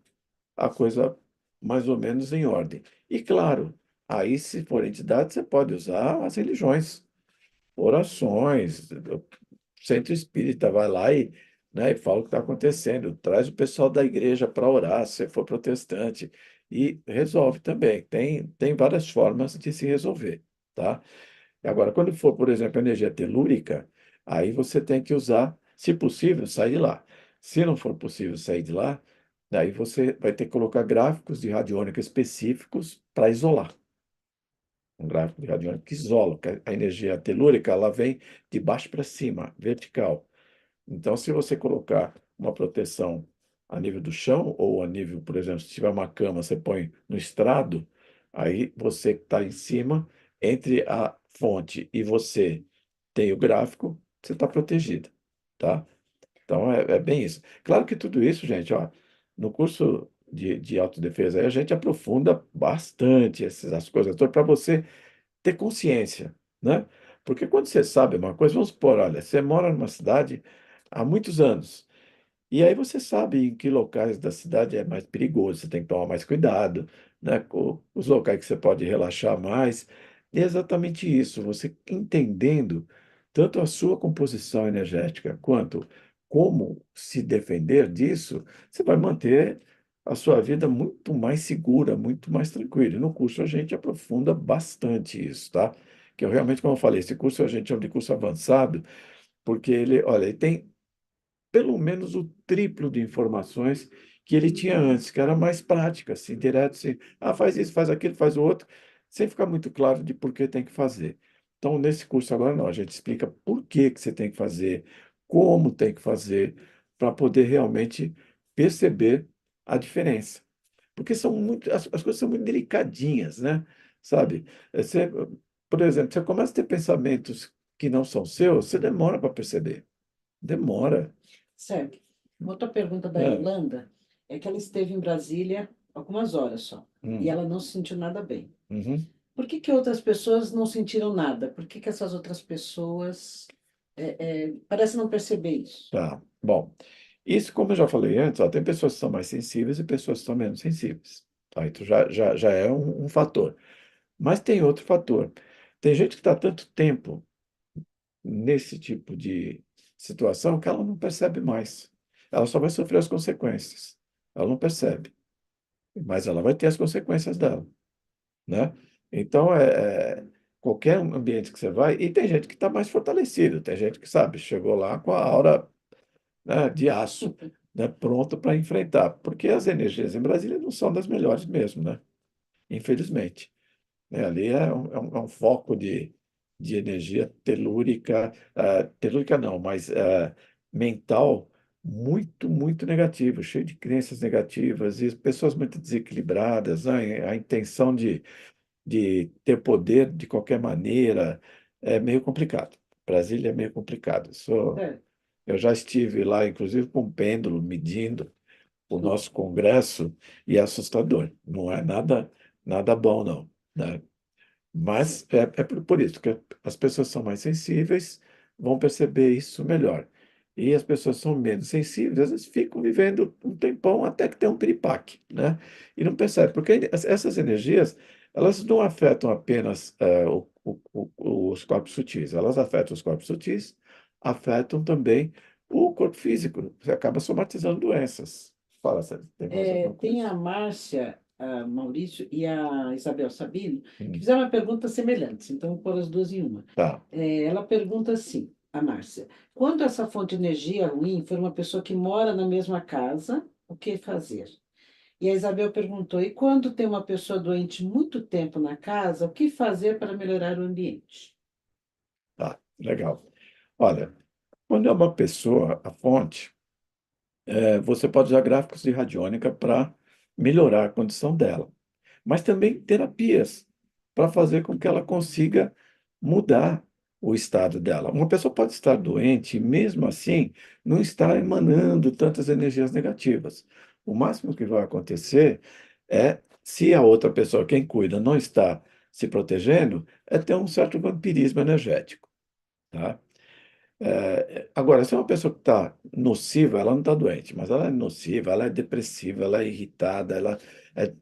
a coisa mais ou menos em ordem. E claro, aí se for entidade, você pode usar as religiões, orações, o centro espírita vai lá e fala o que está acontecendo, traz o pessoal da igreja para orar, se for protestante, e resolve também. Tem várias formas de se resolver, tá? Agora, quando for, por exemplo, energia telúrica, aí você tem que usar, se possível, sair de lá. Se não for possível sair de lá, daí você vai ter que colocar gráficos de radiônica específicos para isolar. Um gráfico de radiônica que isola, porque a energia telúrica ela vem de baixo para cima, vertical. Então, se você colocar uma proteção a nível do chão, ou a nível, por exemplo, se tiver uma cama, você põe no estrado, aí você que está em cima, entre a fonte e você tem o gráfico, você está protegido, tá? Então, é bem isso. Claro que tudo isso, gente, ó, no curso de autodefesa, aí a gente aprofunda bastante as coisas todas para você ter consciência, né? Porque quando você sabe uma coisa, vamos supor, olha, você mora numa cidade há muitos anos, e aí você sabe em que locais da cidade é mais perigoso, você tem que tomar mais cuidado, né? Com os locais que você pode relaxar mais. E é exatamente isso, você entendendo tanto a sua composição energética quanto como se defender disso, você vai manter a sua vida muito mais segura, muito mais tranquila. E no curso a gente aprofunda bastante isso, tá? Que eu realmente, como eu falei, esse curso a gente chama de curso avançado, porque ele, olha, ele tem pelo menos o triplo de informações que ele tinha antes, que era mais prática, assim, direto, assim, faz isso, faz aquilo, faz o outro, sem ficar muito claro de por que tem que fazer. Então, nesse curso agora, não, a gente explica por que você tem que fazer, como tem que fazer, para poder realmente perceber a diferença. Porque as coisas são muito delicadinhas, né? Sabe? Você por exemplo, você começa a ter pensamentos que não são seus, você demora para perceber. Demora. Certo. Uma outra pergunta da É. Yolanda é que ela esteve em Brasília algumas horas só e Hum, ela não se sentiu nada bem. uhum, Por que que outras pessoas não sentiram nada? Por que que essas outras pessoas parecem não perceber isso? tá. Bom, isso, como eu já falei antes, ó, tem pessoas que são mais sensíveis e pessoas que são menos sensíveis. Tá? Então já é um fator. Mas tem outro fator. Tem gente que está tanto tempo nesse tipo de situação que ela não percebe mais. Ela só vai sofrer as consequências. Ela não percebe, mas ela vai ter as consequências dela, né? Então, qualquer ambiente que você vai, e tem gente que está mais fortalecido, tem gente que, sabe, chegou lá com a aura, né, de aço, né, pronto para enfrentar, porque as energias em Brasília não são das melhores mesmo, né? Infelizmente. Né? Ali é um foco de energia telúrica, telúrica não, mas mental muito, muito negativo, cheio de crenças negativas e pessoas muito desequilibradas, né? A intenção de ter poder de qualquer maneira é meio complicado. Brasília é meio complicado. É. Eu já estive lá, inclusive, com um pêndulo medindo o nosso congresso e é assustador. Não é nada bom, não, né? Mas é por isso que as pessoas são mais sensíveis, vão perceber isso melhor. E as pessoas são menos sensíveis, às vezes ficam vivendo um tempão até que tem um piripaque, né? E não percebe, porque essas energias, elas não afetam apenas os corpos sutis, elas afetam os corpos sutis, afetam também o corpo físico. Você acaba somatizando doenças. Fala, você tem mais alguma Tem coisa? a Márcia, a Maurício e a Isabel Sabino que Hum, fizeram uma pergunta semelhante, então vou pôr as duas em uma. tá. Ela pergunta assim, a Márcia, quando essa fonte de energia ruim for uma pessoa que mora na mesma casa, o que fazer? E a Isabel perguntou, e quando tem uma pessoa doente muito tempo na casa, o que fazer para melhorar o ambiente? Tá, legal. Olha, quando é uma pessoa, a fonte, você pode usar gráficos de radiônica para melhorar a condição dela, mas também terapias para fazer com que ela consiga mudar o estado dela. Uma pessoa pode estar doente e, mesmo assim, não estar emanando tantas energias negativas. O máximo que vai acontecer é, se a outra pessoa, quem cuida, não está se protegendo, é ter um certo vampirismo energético. Tá? Agora, se é uma pessoa que está nociva, ela não está doente, mas ela é nociva, ela é depressiva, ela é irritada, ela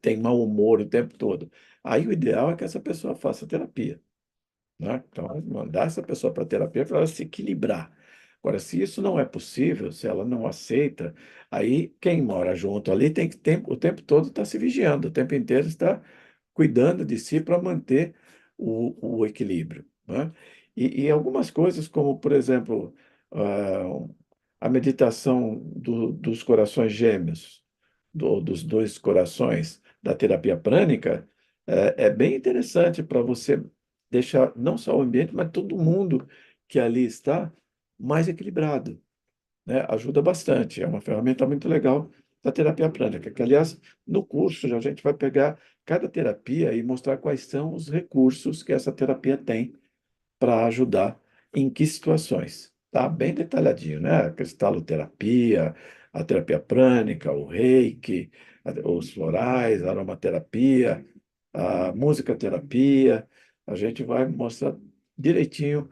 tem mau humor o tempo todo. Aí o ideal é que essa pessoa faça terapia, né? Então, mandar essa pessoa para terapia para ela se equilibrar. Agora, se isso não é possível, se ela não aceita, aí quem mora junto ali tem que o tempo todo estar se vigiando, o tempo inteiro está cuidando de si para manter o equilíbrio, né? E algumas coisas, como, por exemplo, a meditação dos corações gêmeos, dos dois corações, da terapia prânica, é bem interessante para você deixar não só o ambiente, mas todo mundo que ali está mais equilibrado, né? Ajuda bastante. É uma ferramenta muito legal da terapia prânica, que, aliás, no curso já a gente vai pegar cada terapia e mostrar quais são os recursos que essa terapia tem para ajudar em que situações. Tá bem detalhadinho, né? A cristaloterapia, a terapia prânica, o reiki, os florais, a aromaterapia, a musicoterapia. A gente vai mostrar direitinho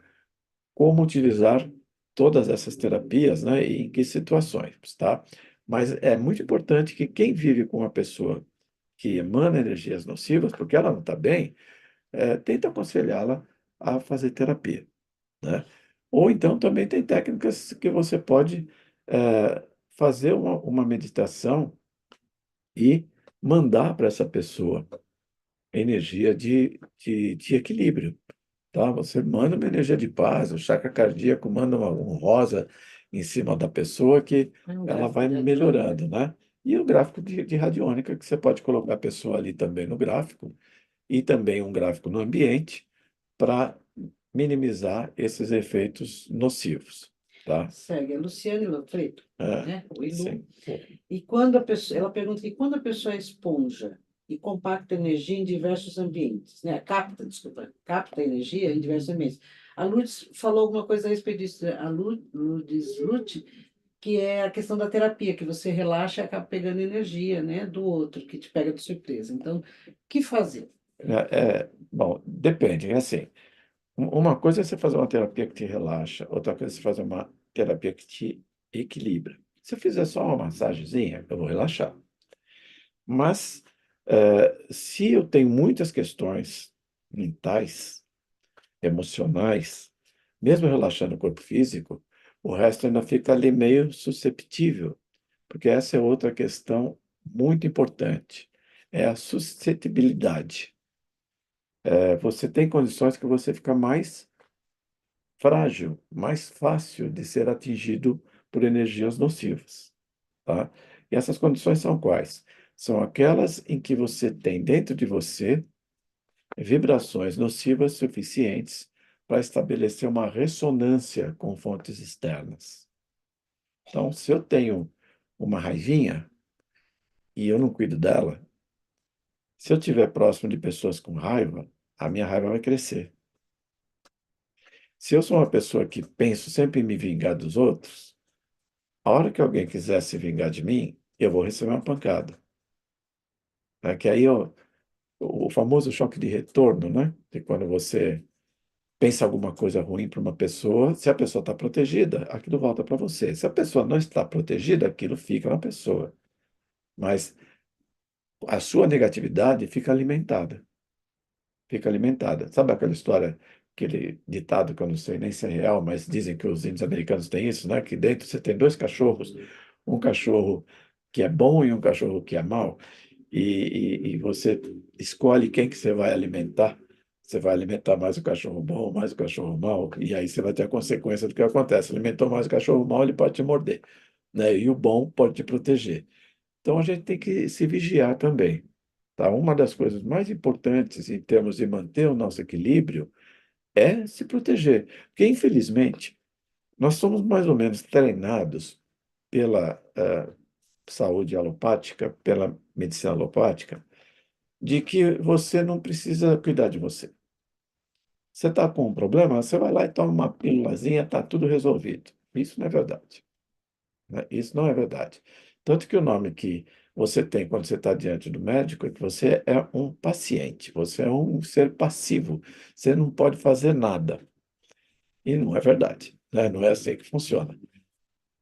como utilizar todas essas terapias, né, e em que situações, tá? Mas é muito importante que quem vive com uma pessoa que emana energias nocivas, porque ela não está bem, tenta aconselhá-la a fazer terapia, né? Ou então também tem técnicas que você pode fazer uma meditação e mandar para essa pessoa energia de equilíbrio, tá? Você manda uma energia de paz, o chakra cardíaco manda um rosa em cima da pessoa que Um ela gráfico vai de radiônica. melhorando, né? E o gráfico de radiônica, que você pode colocar a pessoa ali também no gráfico, e também um gráfico no ambiente, para minimizar esses efeitos nocivos, tá? Segue a Luciane Lofredo, É, né? Oi, Lu. sim. E quando a pessoa, ela pergunta que quando a pessoa é esponja e compacta energia em diversos ambientes, né? Capta, desculpa, capta energia em diversos ambientes. A Lourdes falou alguma coisa a respeito disso, a Lourdes Ruth, que é a questão da terapia, que você relaxa e acaba pegando energia, né, do outro, que te pega de surpresa. Então, o que fazer? Bom, depende. É assim, uma coisa é você fazer uma terapia que te relaxa, outra coisa é você fazer uma terapia que te equilibra. Se eu fizer só uma massagenzinha, eu vou relaxar. Mas, se eu tenho muitas questões mentais, emocionais, mesmo relaxando o corpo físico, o resto ainda fica ali meio susceptível, porque essa é outra questão muito importante, é a suscetibilidade. Você tem condições que você fica mais frágil, mais fácil de ser atingido por energias nocivas, tá? E essas condições são quais? São aquelas em que você tem dentro de você vibrações nocivas suficientes para estabelecer uma ressonância com fontes externas. Então, se eu tenho uma raivinha e eu não cuido dela, se eu estiver próximo de pessoas com raiva, a minha raiva vai crescer. Se eu sou uma pessoa que penso sempre em me vingar dos outros, a hora que alguém quiser se vingar de mim, eu vou receber uma pancada. Né? Que aí o famoso choque de retorno, né? De quando você pensa alguma coisa ruim para uma pessoa, se a pessoa está protegida, aquilo volta para você. Se a pessoa não está protegida, aquilo fica na pessoa. Mas a sua negatividade fica alimentada. Fica alimentada. Sabe aquela história, aquele ditado que eu não sei nem se é real, mas dizem que os índios americanos têm isso, né? Que dentro você tem dois cachorros, um cachorro que é bom e um cachorro que é mau, e você escolhe quem que você vai alimentar. Você vai alimentar mais o cachorro bom, mais o cachorro mau, e aí você vai ter a consequência do que acontece. Alimentou mais o cachorro mau, ele pode te morder, né? E o bom pode te proteger. Então a gente tem que se vigiar também. Tá? Uma das coisas mais importantes em termos de manter o nosso equilíbrio é se proteger. Porque, infelizmente, nós somos mais ou menos treinados pela saúde alopática, pela medicina alopática, de que você não precisa cuidar de você. Você está com um problema, você vai lá e toma uma pílulazinha, está tudo resolvido. Isso não é verdade. Né? Isso não é verdade. Tanto que o nome que você tem quando você está diante do médico é que você é um paciente, você é um ser passivo, você não pode fazer nada. E não é verdade, né? Não é assim que funciona.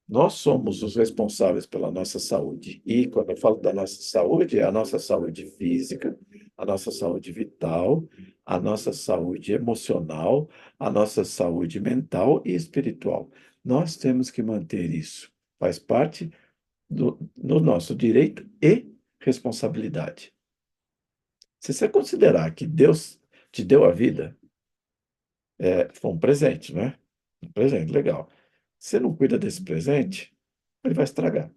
Nós somos os responsáveis pela nossa saúde. E quando eu falo da nossa saúde, é a nossa saúde física, a nossa saúde vital, a nossa saúde emocional, a nossa saúde mental e espiritual. Nós temos que manter isso. Faz parte do nosso direito e responsabilidade. Se você considerar que Deus te deu a vida, foi um presente, né? Um presente, legal. Se você não cuida desse presente, ele vai estragar.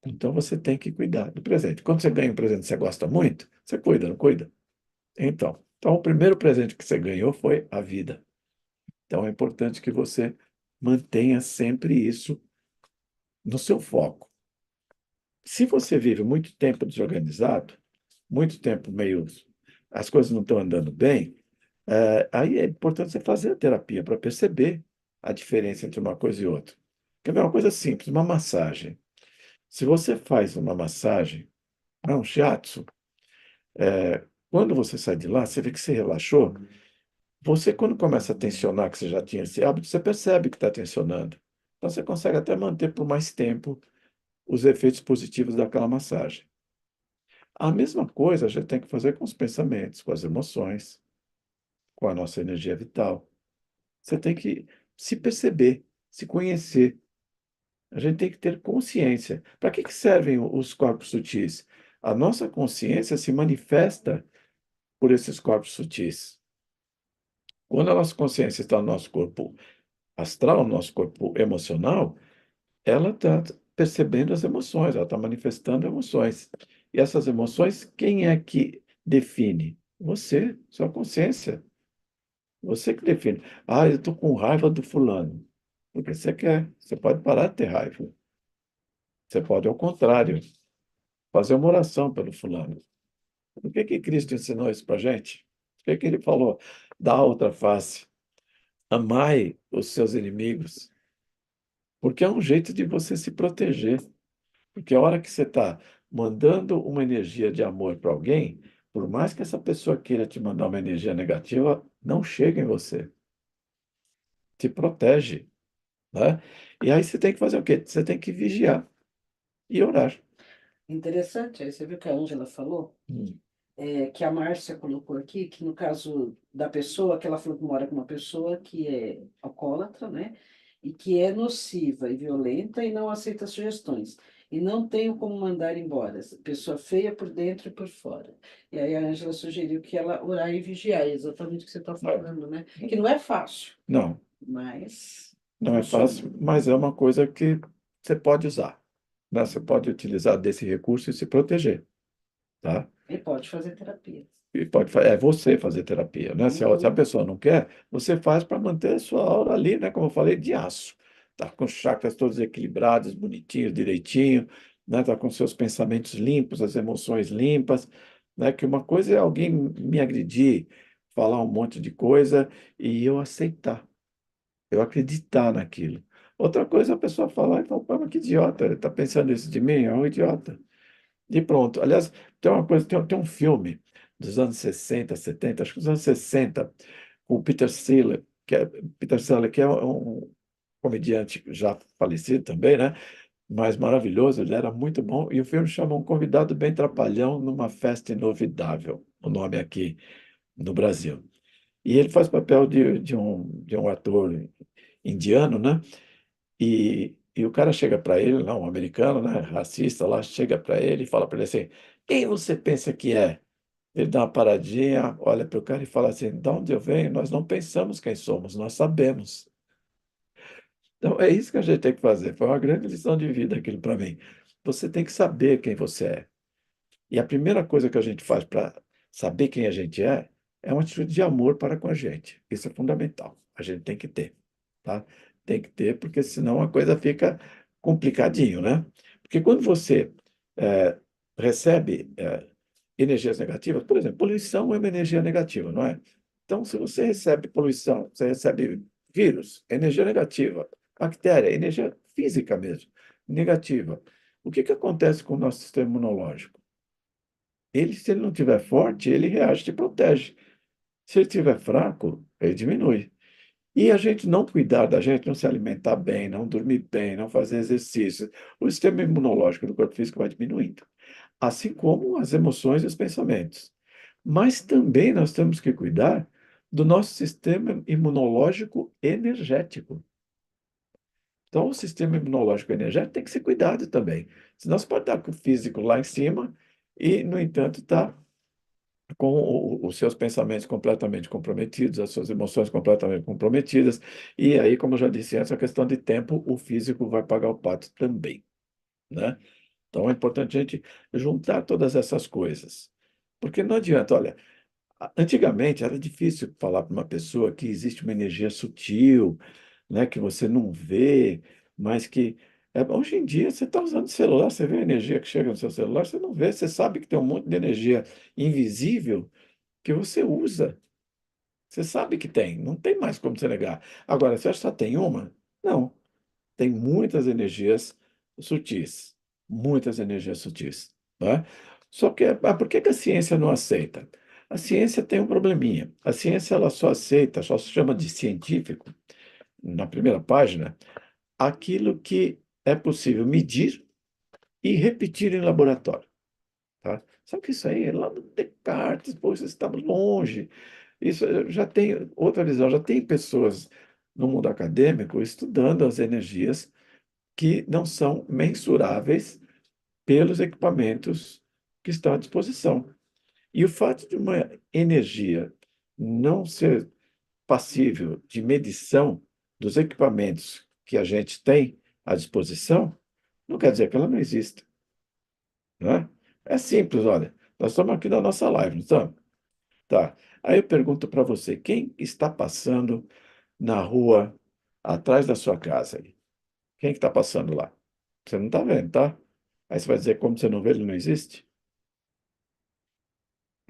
Então você tem que cuidar do presente. Quando você ganha um presente que você gosta muito, você cuida, não cuida? Então o primeiro presente que você ganhou foi a vida. Então é importante que você mantenha sempre isso no seu foco. Se você vive muito tempo desorganizado, muito tempo meio. As coisas não estão andando bem, aí é importante você fazer a terapia para perceber a diferença entre uma coisa e outra. Quer ver uma coisa simples, uma massagem. Se você faz uma massagem, um shiatsu, quando você sai de lá, você vê que você relaxou. Você, quando começa a tensionar, que você já tinha esse hábito, você percebe que está tensionando. Então, você consegue até manter por mais tempo os efeitos positivos daquela massagem. A mesma coisa a gente tem que fazer com os pensamentos, com as emoções, com a nossa energia vital. Você tem que se perceber, se conhecer. A gente tem que ter consciência. Para que servem os corpos sutis? A nossa consciência se manifesta por esses corpos sutis. Quando a nossa consciência está no nosso corpo astral, no nosso corpo emocional, ela está percebendo as emoções, ela está manifestando emoções. E essas emoções, quem é que define? Você, sua consciência. Você que define. Ah, eu estou com raiva do fulano. Porque você quer. Você pode parar de ter raiva. Você pode, ao contrário, fazer uma oração pelo fulano. Por que Cristo ensinou isso para a gente? Por que ele falou da outra face? Amai os seus inimigos. Porque é um jeito de você se proteger. Porque a hora que você está mandando uma energia de amor para alguém, por mais que essa pessoa queira te mandar uma energia negativa, não chega em você. Te protege, né? E aí você tem que fazer o quê? Você tem que vigiar e orar. Interessante, aí você viu que a Ângela falou? Hum. Que a Márcia colocou aqui, que no caso da pessoa, que ela falou que mora com uma pessoa que é alcoólatra, né? E que é nociva e violenta e não aceita sugestões. E não tenho como mandar embora. Pessoa feia por dentro e por fora. E aí a Ângela sugeriu que ela orar e vigiar, é exatamente o que você está É. falando, né? Que não é fácil, Não, mas não é funciona. fácil, mas é uma coisa que você pode usar, né? Você pode utilizar desse recurso e se proteger, tá? E pode fazer terapia. E pode, é você fazer terapia, né? Se a Uhum. pessoa não quer, você faz para manter a sua aura ali, né? Como eu falei, de aço. Tá com os chakras todos equilibrados, bonitinhos, direitinho, né? Tá com seus pensamentos limpos, as emoções limpas, né? Que uma coisa é alguém me agredir, falar um monte de coisa e eu aceitar, eu acreditar naquilo. Outra coisa é a pessoa falar e falar, pô, mas que idiota, ele está pensando isso de mim? É um idiota. E pronto. Aliás, tem uma coisa, tem um filme dos anos 60, 70, acho que dos anos 60, com o Peter Sellers, que é um comediante já falecido também, né? Mas maravilhoso, ele era muito bom. E o filme chama Um Convidado Bem Trapalhão numa Festa Inovidável, o nome aqui no Brasil. E ele faz papel de um ator indiano, né? E o cara chega para ele, não, um americano, né, racista lá, chega para ele e fala para ele assim: quem você pensa que é? Ele dá uma paradinha, olha para o cara e fala assim: de onde eu venho? Nós não pensamos quem somos, nós sabemos. Então é isso que a gente tem que fazer. Foi uma grande lição de vida aquilo para mim. Você tem que saber quem você é. E a primeira coisa que a gente faz para saber quem a gente é uma atitude de amor para com a gente. Isso é fundamental. A gente tem que ter, tá? Tem que ter, porque senão a coisa fica complicadinho, né? Porque quando você é, recebe energias negativas, por exemplo, poluição é uma energia negativa, não é? Então, se você recebe poluição, você recebe vírus, energia negativa, bactéria, energia física mesmo, negativa. O que que acontece com o nosso sistema imunológico? Ele, se ele não estiver forte, ele reage e te protege. Se ele estiver fraco, ele diminui. E a gente não cuidar da gente, não se alimentar bem, não dormir bem, não fazer exercício, o sistema imunológico do corpo físico vai diminuindo. Assim como as emoções e os pensamentos. Mas também nós temos que cuidar do nosso sistema imunológico energético. Então, o sistema imunológico energético tem que ser cuidado também. Senão você pode estar com o físico lá em cima e, no entanto, está com os seus pensamentos completamente comprometidos, as suas emoções completamente comprometidas, e aí, como eu já disse antes, a questão de tempo, o físico vai pagar o pato também, né? Então é importante a gente juntar todas essas coisas, porque não adianta, olha, antigamente era difícil falar para uma pessoa que existe uma energia sutil, né, que você não vê, mas que hoje em dia você está usando o celular, você vê a energia que chega no seu celular, você não vê, você sabe que tem um monte de energia invisível que você usa. Você sabe que tem, não tem mais como você negar. Agora, você acha que só tem uma? Não. Tem muitas energias sutis. Muitas energias sutis. Né? Só que, por que que a ciência não aceita? A ciência tem um probleminha. A ciência ela só aceita, só se chama de científico, na primeira página, aquilo que é possível medir e repetir em laboratório. Tá? Só que isso aí é lá do Descartes, poxa, estamos longe. Isso já tem outra visão, já tem pessoas no mundo acadêmico estudando as energias que não são mensuráveis pelos equipamentos que estão à disposição. E o fato de uma energia não ser passível de medição dos equipamentos que a gente tem à disposição, não quer dizer que ela não exista, né? É simples, olha, nós estamos aqui na nossa live, não estamos? Tá. Aí eu pergunto para você, quem está passando na rua atrás da sua casa aí? Quem que está passando lá? Você não está vendo, tá? Aí você vai dizer, como você não vê, ele não existe?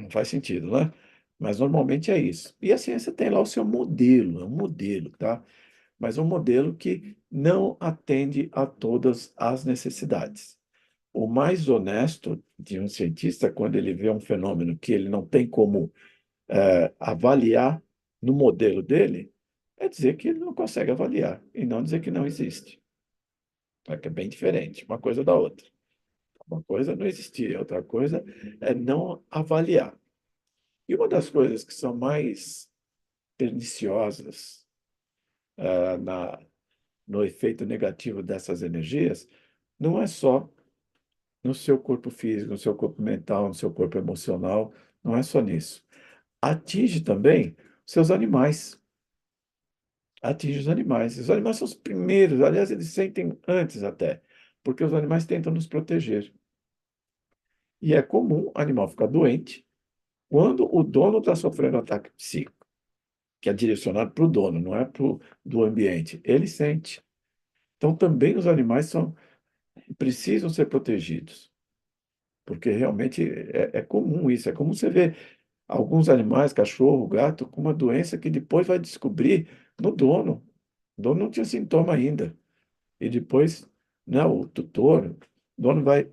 Não faz sentido, né? Mas normalmente é isso. E a ciência tem lá o seu modelo, é um modelo, tá? Mas é um modelo que não atende a todas as necessidades. O mais honesto de um cientista, quando ele vê um fenômeno que ele não tem como avaliar no modelo dele, é dizer que ele não consegue avaliar e não dizer que não existe. É que é bem diferente, uma coisa da outra. Uma coisa é não existir, outra coisa é não avaliar. E uma das coisas que são mais perniciosas ah, na, no efeito negativo dessas energias não é só no seu corpo físico, no seu corpo mental, no seu corpo emocional, não é só nisso. Atinge também seus animais. Atinge os animais. Os animais são os primeiros, aliás, eles sentem antes até, porque os animais tentam nos proteger. E é comum o animal ficar doente quando o dono está sofrendo ataque psíquico, que é direcionado para o dono, não é do ambiente. Ele sente. Então, também os animais precisam ser protegidos, porque realmente é comum isso. É comum você ver alguns animais, cachorro, gato, com uma doença que depois vai descobrir no dono. O dono não tinha sintoma ainda. E depois, né, o tutor, o dono vai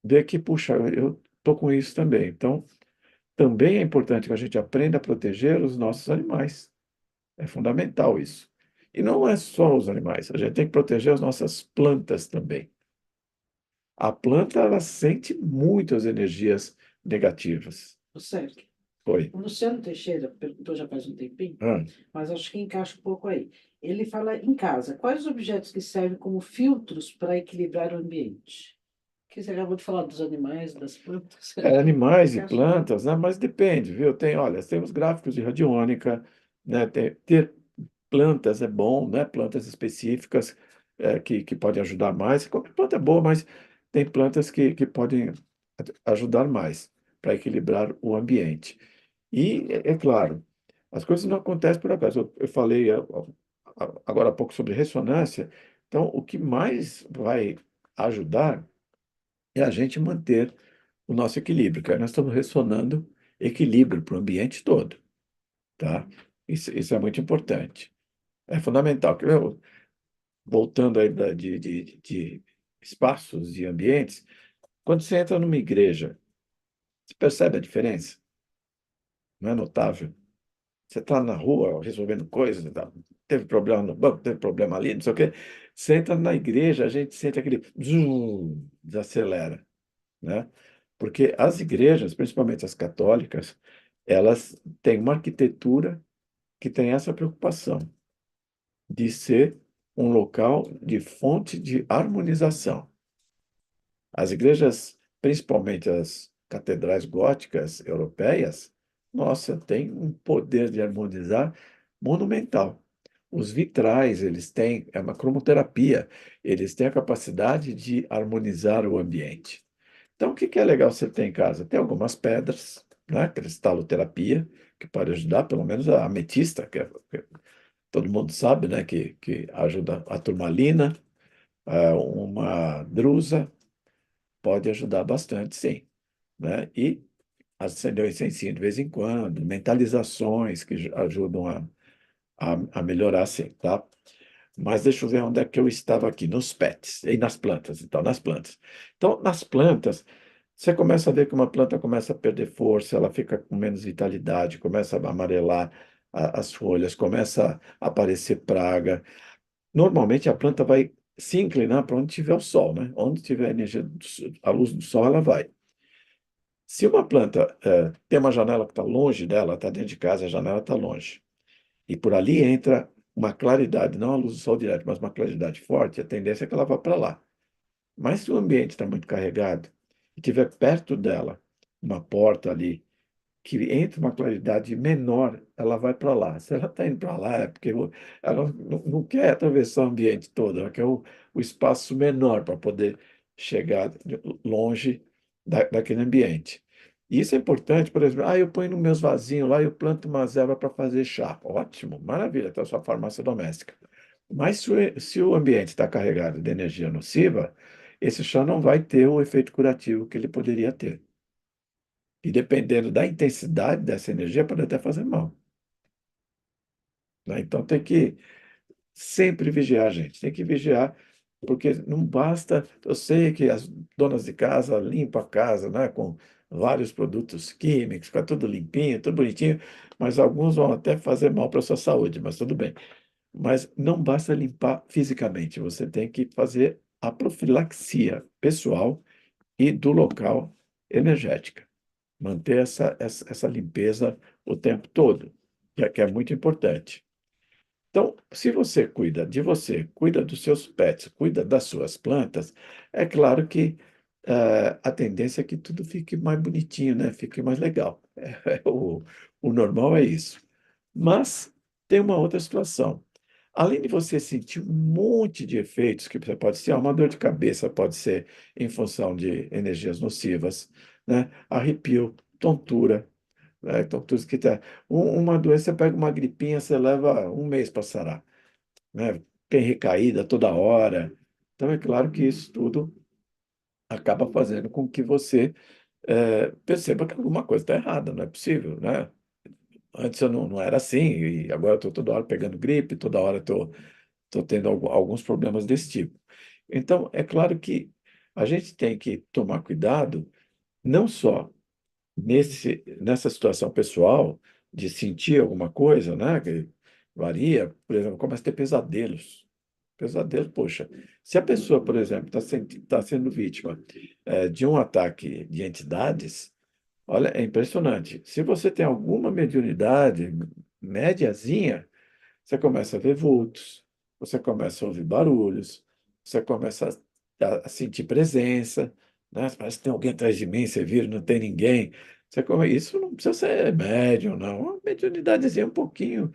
ver que, puxa, eu estou com isso também. Então, também é importante que a gente aprenda a proteger os nossos animais. É fundamental isso. E não é só os animais, a gente tem que proteger as nossas plantas também. A planta, ela sente muito as energias negativas. Certo. Oi. O Luciano Teixeira perguntou já faz um tempinho, Ah, mas acho que encaixa um pouco aí. Ele fala em casa, quais os objetos que servem como filtros para equilibrar o ambiente? Que você acabou de falar dos animais, das plantas. animais e Encaixa bem. plantas, né? Mas depende, viu? Olha, temos gráficos de radiônica, né? Ter plantas é bom, né? Plantas específicas que podem ajudar mais. Qualquer planta é boa, mas tem plantas que podem ajudar mais para equilibrar o ambiente. E, é claro, as coisas não acontecem por acaso. Eu falei agora há pouco sobre ressonância. Então, o que mais vai ajudar é a gente manter o nosso equilíbrio, que aí nós estamos ressonando equilíbrio para o ambiente todo, tá? Isso é muito importante. É fundamental. Voltando aí de espaços e ambientes, quando você entra numa igreja, você percebe a diferença? Não é notável? Você está na rua resolvendo coisas, tá? Teve problema no banco, teve problema ali, não sei o quê. Você entra na igreja, a gente sente aquele desacelera, né? Porque as igrejas, principalmente as católicas, elas têm uma arquitetura que tem essa preocupação de ser um local de fonte de harmonização. As igrejas, principalmente as catedrais góticas europeias, nossa, têm um poder de harmonizar monumental. Os vitrais, eles têm, é uma cromoterapia, eles têm a capacidade de harmonizar o ambiente. Então, o que que é legal você ter em casa? Tem algumas pedras, né? Cristaloterapia, que pode ajudar, pelo menos a ametista, que todo mundo sabe, né? Que ajuda a turmalina, uma drusa, pode ajudar bastante, sim, né? E acender o incensinho de vez em quando, mentalizações que ajudam a melhorar, sim, tá? Mas deixa eu ver onde é que eu estava aqui, nos pets, e nas plantas, então, nas plantas. Então, nas plantas, você começa a ver que uma planta começa a perder força, ela fica com menos vitalidade, começa a amarelar as folhas, começa a aparecer praga. Normalmente a planta vai se inclinar para onde tiver o sol, né? Onde tiver a energia, a luz do sol, ela vai. Se uma planta tem uma janela que está longe dela, está dentro de casa, a janela está longe, e por ali entra uma claridade, não a luz do sol direto, mas uma claridade forte, a tendência é que ela vá para lá. Mas se o ambiente está muito carregado e tiver perto dela uma porta ali que entre uma claridade menor, ela vai para lá. Se ela está indo para lá, é porque ela não quer atravessar o ambiente todo, ela quer o espaço menor para poder chegar longe daquele ambiente. E isso é importante, por exemplo, eu ponho nos meus vasinhos lá e eu planto uma erva para fazer chá. Ótimo, maravilha, está a sua farmácia doméstica. Mas se o ambiente está carregado de energia nociva, esse chá não vai ter o efeito curativo que ele poderia ter. E dependendo da intensidade dessa energia, pode até fazer mal, né? Então tem que sempre vigiar, gente. Tem que vigiar, porque não basta. Eu sei que as donas de casa limpam a casa, né, com vários produtos químicos, fica tudo limpinho, tudo bonitinho, mas alguns vão até fazer mal para a sua saúde, mas tudo bem. Mas não basta limpar fisicamente, você tem que fazer a profilaxia pessoal e do local energética. Manter essa limpeza o tempo todo, que é muito importante. Então, se você, cuida dos seus pets, cuida das suas plantas, é claro que a tendência é que tudo fique mais bonitinho, né? Fique mais legal. O normal é isso. Mas tem uma outra situação. Além de você sentir um monte de efeitos, que você pode ser uma dor de cabeça, pode ser em função de energias nocivas, né? Arrepio, tontura, né? Tontura que tá, uma doença, você pega uma gripinha, você leva um mês para sarar, né? Tem recaída toda hora. Então, é claro que isso tudo acaba fazendo com que você perceba que alguma coisa está errada, não é possível, né? Antes eu não era assim, e agora eu estou toda hora pegando gripe, toda hora estou tendo alguns problemas desse tipo. Então, é claro que a gente tem que tomar cuidado, não só nessa situação pessoal, de sentir alguma coisa, né, que varia, por exemplo, começa a ter pesadelos. Pesadelo, poxa, se a pessoa, por exemplo, está sendo vítima de um ataque de entidades, olha, é impressionante. Se você tem alguma mediunidade médiazinha, você começa a ver vultos, você começa a ouvir barulhos, você começa a sentir presença, né? Parece que tem alguém atrás de mim, você vira, não tem ninguém. Isso não precisa ser médium, não. Uma mediunidadezinha um pouquinho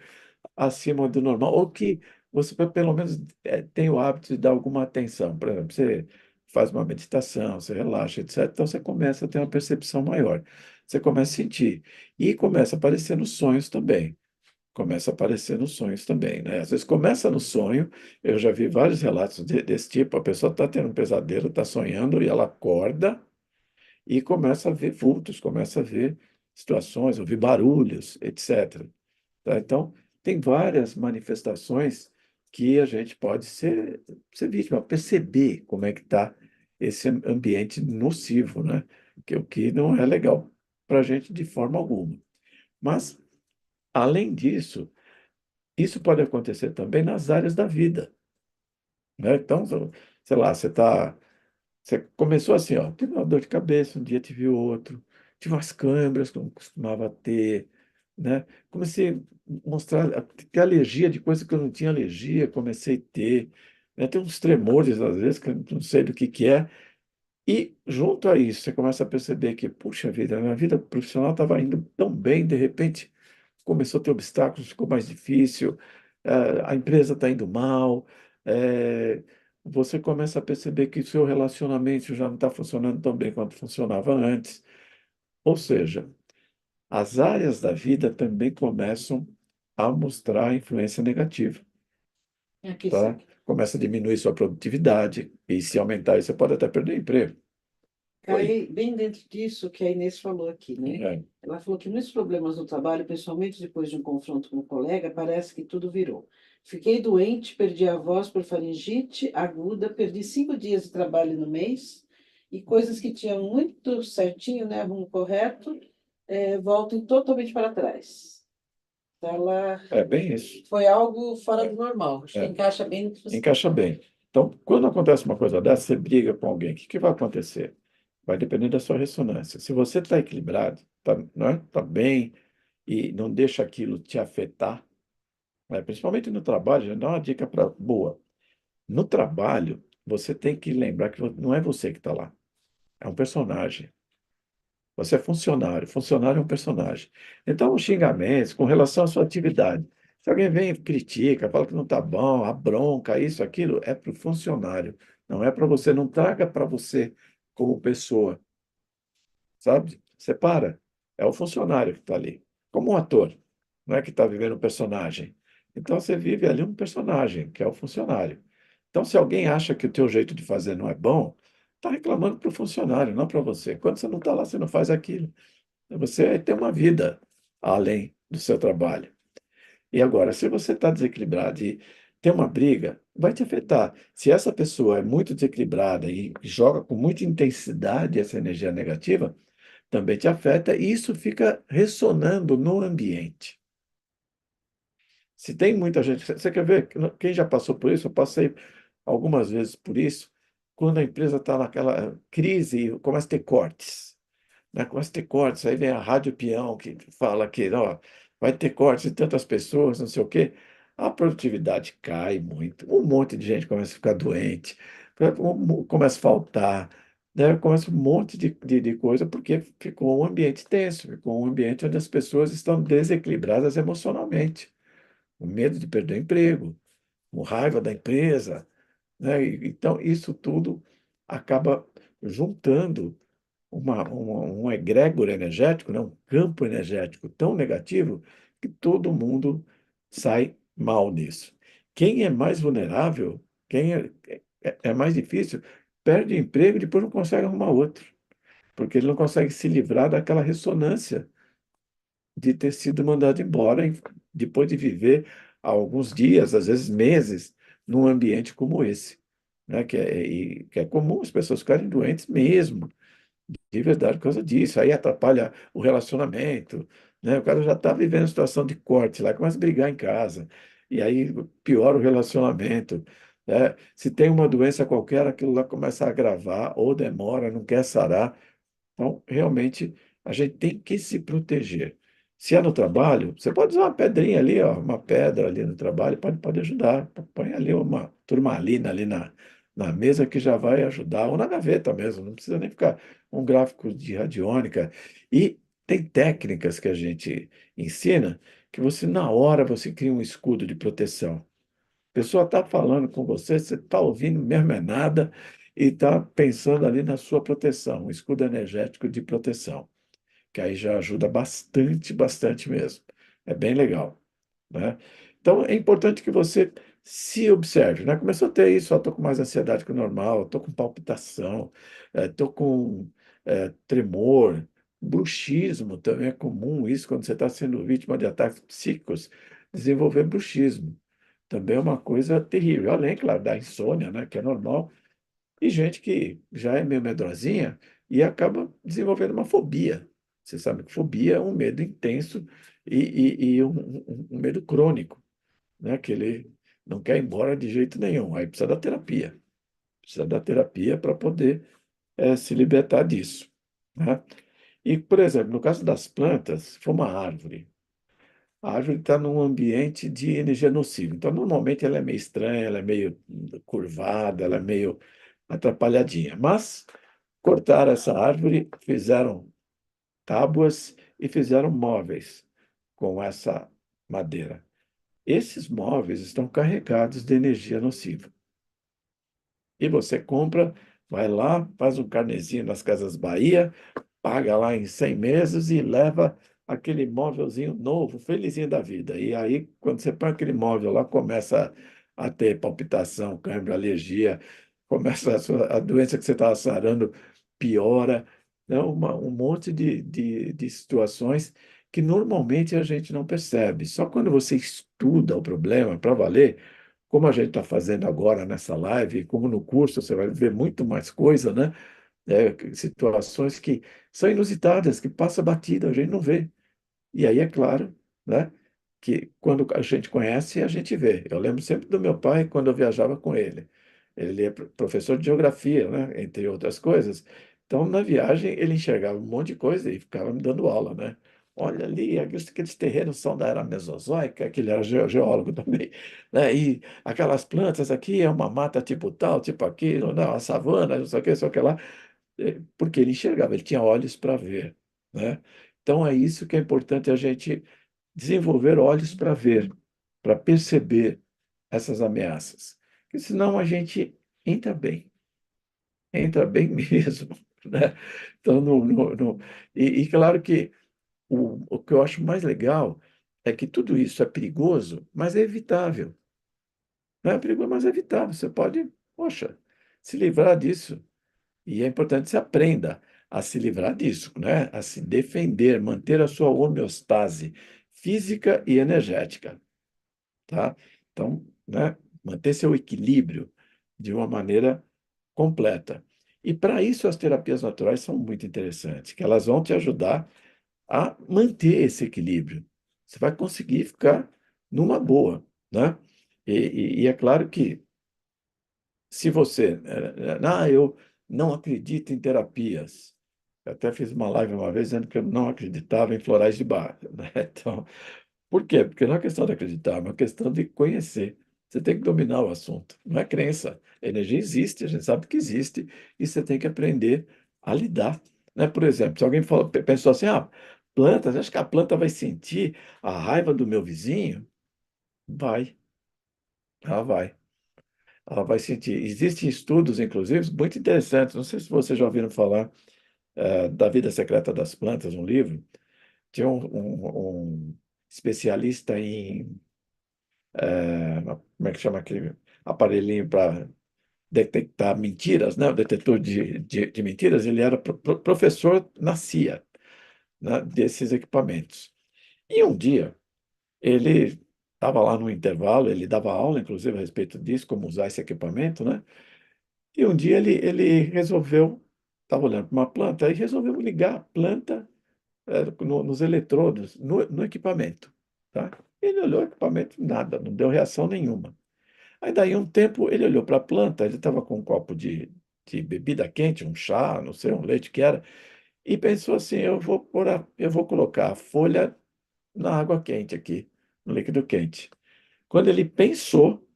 acima do normal, ou que você pelo menos tem o hábito de dar alguma atenção. Por exemplo, você faz uma meditação, você relaxa, etc. Então você começa a ter uma percepção maior. Você começa a sentir. E começa a aparecer nos sonhos também. Começa a aparecer nos sonhos também, né? Às vezes começa no sonho, eu já vi vários relatos desse tipo, a pessoa está tendo um pesadelo, está sonhando e ela acorda e começa a ver vultos, começa a ver situações, ouvir barulhos, etc. Tá? Então, tem várias manifestações que a gente pode ser vítima, perceber como é que está esse ambiente nocivo, né? O que não é legal para a gente de forma alguma. Mas, além disso, isso pode acontecer também nas áreas da vida, né? Então, sei lá, você começou assim, ó, tive uma dor de cabeça, um dia tive outro, tive umas câimbras que eu não costumava ter, né? Comecei a mostrar, a ter alergia de coisa que eu não tinha alergia, comecei a ter, né? Tem uns tremores às vezes que eu não sei do que é, e junto a isso você começa a perceber que, puxa vida, a minha vida profissional estava indo tão bem, de repente começou a ter obstáculos, ficou mais difícil, a empresa está indo mal, você começa a perceber que o seu relacionamento já não está funcionando tão bem quanto funcionava antes. Ou seja, as áreas da vida também começam a mostrar influência negativa, Aqui tá? sim. Começa a diminuir sua produtividade, e se aumentar isso, você pode até perder o emprego. Oi. Cai bem dentro disso que a Inês falou aqui, né? É, Ela falou que muitos problemas no trabalho, principalmente depois de um confronto com um colega, parece que tudo virou. Fiquei doente, perdi a voz por faringite aguda, perdi 5 dias de trabalho no mês e coisas que tinham muito certinho, né, rumo correto, voltam totalmente para trás. Ela é bem isso. foi algo fora do normal. Acho que É, encaixa bem no que você está encaixa falando. bem. Então, quando acontece uma coisa dessa, você briga com alguém, o que vai acontecer? Vai depender da sua ressonância. Se você está equilibrado, tá, né, tá bem e não deixa aquilo te afetar, né, principalmente no trabalho, já dá uma dica boa. No trabalho, você tem que lembrar que não é você que está lá, é um personagem. Você é funcionário, funcionário é um personagem. Então, os xingamentos com relação à sua atividade. Se alguém vem e critica, fala que não está bom, a bronca, isso, aquilo, é para o funcionário. Não é para você, não traga para você como pessoa, sabe? Separa. É o funcionário que está ali. Como um ator, não é que está vivendo um personagem. Então, você vive ali um personagem, que é o funcionário. Então, se alguém acha que o teu jeito de fazer não é bom, está reclamando para o funcionário, não para você. Quando você não está lá, você não faz aquilo. Você vai ter uma vida além do seu trabalho. E agora, se você está desequilibrado e tem uma briga, vai te afetar. Se essa pessoa é muito desequilibrada e joga com muita intensidade essa energia negativa, também te afeta e isso fica ressonando no ambiente. Se tem muita gente, você quer ver, quem já passou por isso? Eu passei algumas vezes por isso, quando a empresa está naquela crise e começa a ter cortes, né? Começa a ter cortes, aí vem a Rádio Peão que fala que ó, vai ter cortes de tantas pessoas, não sei o quê. A produtividade cai muito, um monte de gente começa a ficar doente, começa a faltar, né? Começa um monte de coisa, porque ficou um ambiente tenso, ficou um ambiente onde as pessoas estão desequilibradas emocionalmente, o medo de perder o emprego, com raiva da empresa, né? Então, isso tudo acaba juntando um egrégor energético, né? Um campo energético tão negativo que todo mundo sai mal nisso. Quem é mais vulnerável, quem é mais difícil, perde emprego e depois não consegue arrumar outro, porque ele não consegue se livrar daquela ressonância de ter sido mandado embora depois de viver alguns dias, às vezes meses, num ambiente como esse, né? Que é comum as pessoas ficarem doentes mesmo, de verdade, por causa disso. Aí atrapalha o relacionamento, né? O cara já está vivendo uma situação de corte lá, começa a brigar em casa, e aí piora o relacionamento, né? Se tem uma doença qualquer, aquilo lá começa a agravar ou demora, não quer sarar. Então, realmente, a gente tem que se proteger. Se é no trabalho, você pode usar uma pedrinha ali, ó, uma pedra ali no trabalho, pode ajudar. Põe ali uma turmalina ali na mesa que já vai ajudar, ou na gaveta mesmo, não precisa nem ficar um gráfico de radiônica. E tem técnicas que a gente ensina que você, na hora, você cria um escudo de proteção. A pessoa está falando com você, você está ouvindo mesmo é nada e está pensando ali na sua proteção, um escudo energético de proteção, que aí já ajuda bastante, bastante mesmo. É bem legal, né? Então, é importante que você se observe, né? Começou a ter isso, estou com mais ansiedade que o normal, estou com palpitação, estou com tremor, bruxismo, também é comum isso, quando você está sendo vítima de ataques psíquicos, desenvolver bruxismo. Também é uma coisa terrível, além, claro, da insônia, né, que é normal, e gente que já é meio medrosinha e acaba desenvolvendo uma fobia. Você sabe que fobia é um medo intenso e um medo crônico, né, que ele não quer ir embora de jeito nenhum. Aí precisa da terapia para poder se libertar disso, né? E, por exemplo, no caso das plantas, se for uma árvore, a árvore está num ambiente de energia nociva. Então, normalmente, ela é meio estranha, ela é meio curvada, ela é meio atrapalhadinha. Mas cortaram essa árvore, fizeram tábuas e fizeram móveis com essa madeira. Esses móveis estão carregados de energia nociva. E você compra, vai lá, faz um carnezinho nas Casas Bahia, paga lá em 100 meses e leva aquele móvelzinho novo, felizinho da vida. E aí, quando você põe aquele móvel lá, começa a ter palpitação, câimbra, alergia, começa a doença que você estava sarando piora, né? Um monte de situações que normalmente a gente não percebe. Só quando você estuda o problema para valer, como a gente está fazendo agora nessa live, como no curso você vai ver muito mais coisa, né? Situações que são inusitadas, que passa batida, a gente não vê. E aí é claro, né, que quando a gente conhece, a gente vê. Eu lembro sempre do meu pai quando eu viajava com ele. Ele é professor de geografia, né, entre outras coisas. Então, na viagem, ele enxergava um monte de coisa e ficava me dando aula, né? Olha ali, aqueles terrenos são da era Mesozoica, que ele era geólogo também, né? E aquelas plantas aqui é uma mata tipo tal, tipo aquilo, não, a savana, não sei o que, não sei o que lá. Porque ele enxergava, ele tinha olhos para ver, né? Então é isso que é importante a gente desenvolver olhos para ver, para perceber essas ameaças. Porque senão a gente entra bem mesmo, né? Então, e claro que o que eu acho mais legal é que tudo isso é perigoso, mas é evitável. Não é perigoso, mas é evitável. Você pode, poxa, se livrar disso. E é importante que você aprenda. a se livrar disso, né? A se defender, manter a sua homeostase física e energética, tá? Então, né, manter seu equilíbrio de uma maneira completa. E para isso as terapias naturais são muito interessantes, que elas vão te ajudar a manter esse equilíbrio. Você vai conseguir ficar numa boa, né? E é claro que se você, eu não acredito em terapias. Eu até fiz uma live uma vez dizendo que eu não acreditava em florais de bar, né? Então, por quê? Porque não é questão de acreditar, é uma questão de conhecer. Você tem que dominar o assunto, não é crença. A energia existe, a gente sabe que existe, e você tem que aprender a lidar. Né? Por exemplo, se alguém pensou assim, plantas, acho que a planta vai sentir a raiva do meu vizinho? Vai, ela vai. Ela vai sentir. Existem estudos, inclusive, muito interessantes. Não sei se vocês já ouviram falar da Vida Secreta das Plantas, um livro. Tinha um especialista em como é que chama aquele aparelhinho para detectar mentiras, né? O detetor de mentiras, ele era professor na CIA, né? Desses equipamentos. E um dia, ele estava lá no intervalo, ele dava aula, inclusive, a respeito disso, como usar esse equipamento, né? E um dia ele resolveu, estava olhando para uma planta, e resolveu ligar a planta nos eletrodos, no equipamento, tá? Ele olhou o equipamento, nada, não deu reação nenhuma. Aí daí um tempo ele olhou para a planta, ele estava com um copo de bebida quente, um chá, não sei, um leite que era, e pensou assim, eu vou colocar a folha na água quente aqui, no líquido quente. Quando ele pensou,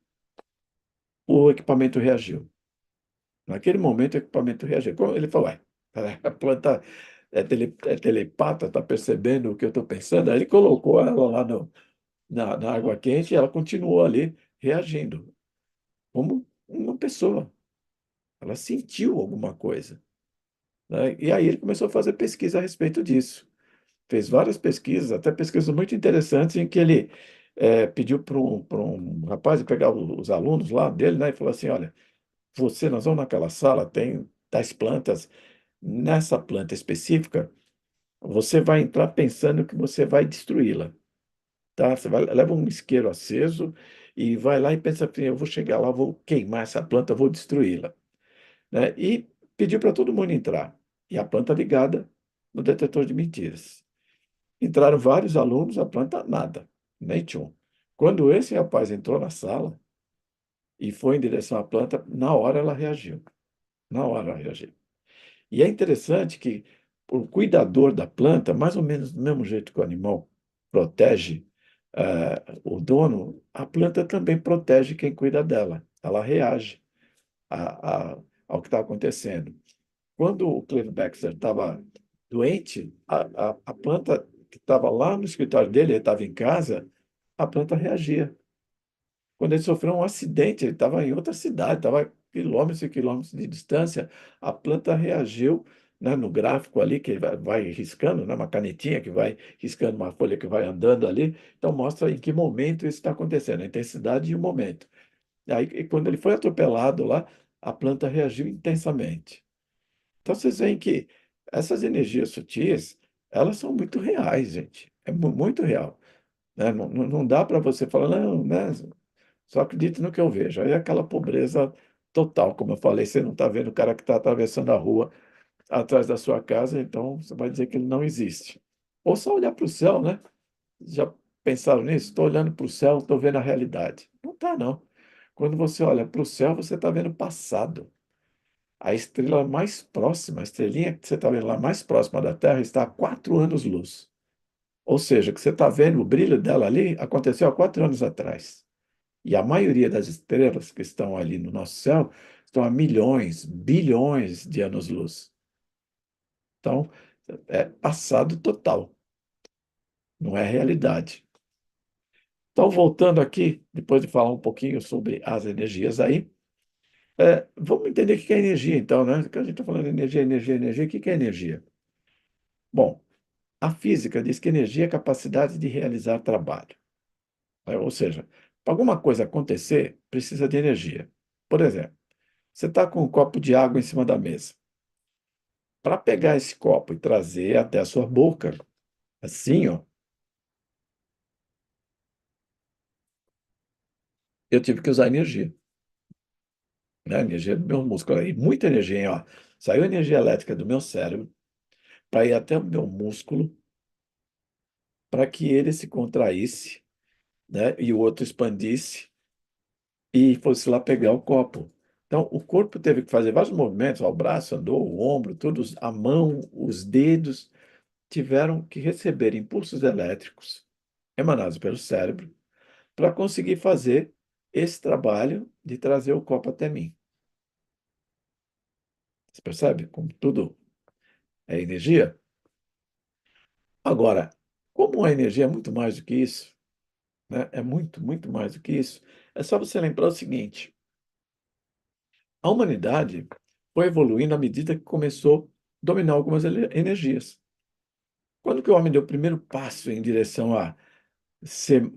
o equipamento reagiu. Naquele momento o equipamento reagiu. Ele falou, ué, a planta é telepata, está percebendo o que eu estou pensando? Aí ele colocou ela lá na água quente e ela continuou ali reagindo, como uma pessoa. Ela sentiu alguma coisa, né? E aí ele começou a fazer pesquisa a respeito disso. Fez várias pesquisas, até pesquisas muito interessantes, em que ele pediu para um rapaz pegar os alunos lá dele, né, e falou assim: olha, nós vamos naquela sala, tem tais plantas, nessa planta específica, você vai entrar pensando que você vai destruí-la. Tá? Leva um isqueiro aceso e vai lá e pensa assim: eu vou chegar lá, vou queimar essa planta, vou destruí-la, né? E pediu para todo mundo entrar. E a planta ligada no detetor de mentiras. Entraram vários alunos, a planta nada, nem tinha. Quando esse rapaz entrou na sala e foi em direção à planta, na hora ela reagiu. Na hora ela reagiu. E é interessante que o cuidador da planta, mais ou menos do mesmo jeito que o animal protege o dono, a planta também protege quem cuida dela. Ela reage ao que está acontecendo. Quando o Cliff Baxter estava doente, a planta que estava lá no escritório dele, ele estava em casa, a planta reagia. Quando ele sofreu um acidente, ele estava em outra cidade, estava a quilômetros e quilômetros de distância, a planta reagiu, né, no gráfico ali, que vai riscando, né, uma canetinha que vai riscando uma folha que vai andando ali, então mostra em que momento isso está acontecendo, a intensidade e o momento. E quando ele foi atropelado lá, a planta reagiu intensamente. Então vocês veem que essas energias sutis, elas são muito reais, gente. É muito real, né? Não dá para você falar, não, né? Só acredito no que eu vejo. Aí é aquela pobreza total, como eu falei, você não está vendo o cara que está atravessando a rua atrás da sua casa, então você vai dizer que ele não existe. Ou só olhar para o céu, né? Já pensaram nisso? Estou olhando para o céu, estou vendo a realidade. Não está, não. Quando você olha para o céu, você está vendo o passado. A estrela mais próxima, a estrelinha que você está vendo lá mais próxima da Terra, está a 4 anos-luz. Ou seja, o que você está vendo, o brilho dela ali, aconteceu há 4 anos atrás. E a maioria das estrelas que estão ali no nosso céu estão a milhões, bilhões de anos-luz. Então, é passado total, não é realidade. Então, voltando aqui, depois de falar um pouquinho sobre as energias aí, vamos entender o que é energia, então, né? Porque a gente está falando de energia, energia, energia. O que é energia? Bom, a física diz que energia é a capacidade de realizar trabalho, né? Ou seja, para alguma coisa acontecer, precisa de energia. Por exemplo, você está com um copo de água em cima da mesa. Para pegar esse copo e trazer até a sua boca, assim, ó, eu tive que usar energia, né? Energia do meu músculo. E muita energia, hein, ó. Saiu energia elétrica do meu cérebro para ir até o meu músculo, para que ele se contraísse, né? E o outro expandisse e fosse lá pegar o copo. Então, o corpo teve que fazer vários movimentos, ó, o braço andou, o ombro, tudo, a mão, os dedos, tiveram que receber impulsos elétricos emanados pelo cérebro para conseguir fazer esse trabalho de trazer o copo até mim. Você percebe como tudo é energia? Agora, como a energia é muito mais do que isso, né? É muito, muito mais do que isso, é só você lembrar o seguinte: a humanidade foi evoluindo à medida que começou a dominar algumas energias. Quando que o homem deu o primeiro passo em direção a ser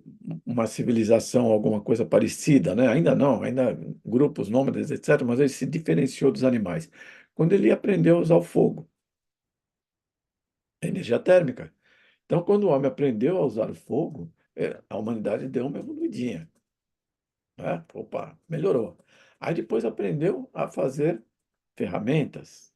uma civilização, alguma coisa parecida, né? Ainda não, ainda grupos nômades, etc., mas ele se diferenciou dos animais. Quando ele aprendeu a usar o fogo, a energia térmica. Então, quando o homem aprendeu a usar o fogo, a humanidade deu uma evoluidinha, né? Opa, melhorou. Aí depois aprendeu a fazer ferramentas,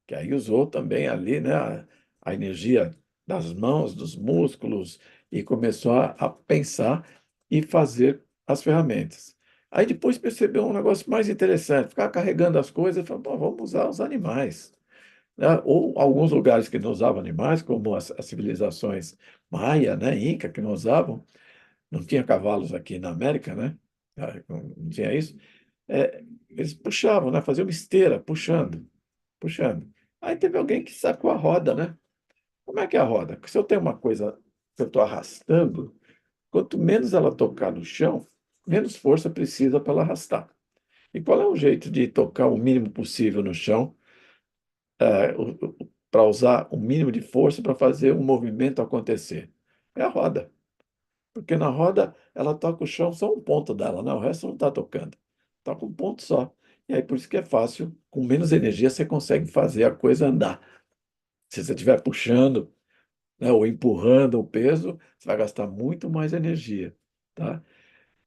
que aí usou também ali, né, a energia das mãos, dos músculos, e começou a pensar e fazer as ferramentas. Aí depois percebeu um negócio mais interessante, ficar carregando as coisas, e falou, pô, vamos usar os animais, né? Ou alguns lugares que não usavam animais, como as civilizações maia, né, Inca, que não usavam, não tinha cavalos aqui na América, né? Não tinha isso. Eles puxavam, né? Faziam uma esteira, puxando, puxando. Aí teve alguém que sacou a roda, né? Como é que é a roda? Porque se eu tenho uma coisa que eu estou arrastando, quanto menos ela tocar no chão, menos força precisa para ela arrastar. E qual é o jeito de tocar o mínimo possível no chão, para usar o mínimo de força para fazer o movimento acontecer? É a roda. Porque na roda ela toca o chão só um ponto dela, né? O resto não está tocando. Toca um ponto só. E aí por isso que é fácil, com menos energia você consegue fazer a coisa andar. Se você estiver puxando, né, ou empurrando o peso, você vai gastar muito mais energia, tá?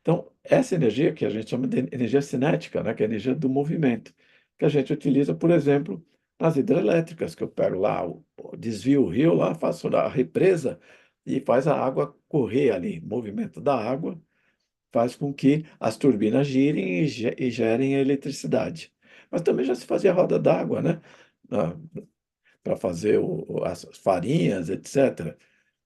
Então, essa energia que a gente chama de energia cinética, né, que é a energia do movimento, que a gente utiliza, por exemplo, nas hidrelétricas, que eu pego lá, desvio o rio lá, faço a represa e faz a água correr ali. O movimento da água faz com que as turbinas girem e gerem a eletricidade. Mas também já se fazia roda d'água, né? Para fazer as farinhas, etc.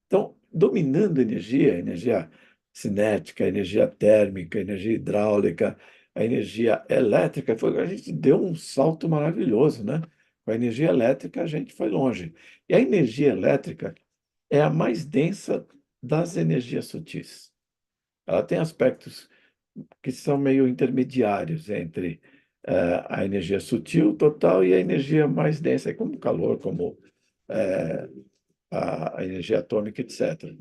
Então, dominando a energia cinética, energia térmica, energia hidráulica, a energia elétrica, a gente deu um salto maravilhoso, né? Com a energia elétrica, a gente foi longe. E a energia elétrica é a mais densa das energias sutis. Ela tem aspectos que são meio intermediários entre a energia sutil total e a energia mais densa, como o calor, como eh, a energia atômica, etc.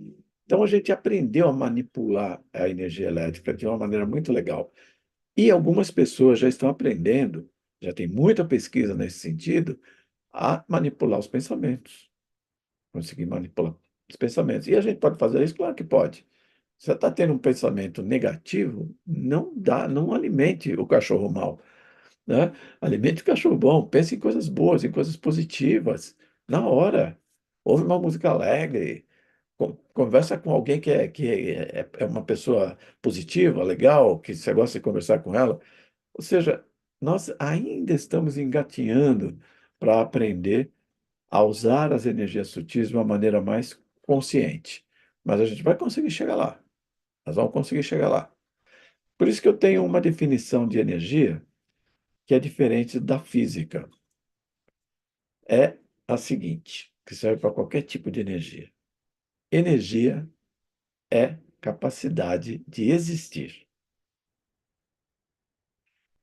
Então, a gente aprendeu a manipular a energia elétrica de uma maneira muito legal. E algumas pessoas já estão aprendendo, já tem muita pesquisa nesse sentido, a manipular os pensamentos, conseguir manipular os pensamentos. E a gente pode fazer isso? Claro que pode. Se você está tendo um pensamento negativo, não dá, não alimente o cachorro mau, né? Alimente o cachorro bom, pense em coisas boas, em coisas positivas, na hora. Ouve uma música alegre, conversa com alguém que é uma pessoa positiva, legal, que você gosta de conversar com ela. Ou seja, nós ainda estamos engatinhando para aprender a usar as energias sutis de uma maneira mais consciente. Mas a gente vai conseguir chegar lá. Nós vamos conseguir chegar lá. Por isso que eu tenho uma definição de energia que é diferente da física. É a seguinte, que serve para qualquer tipo de energia. Energia é capacidade de existir.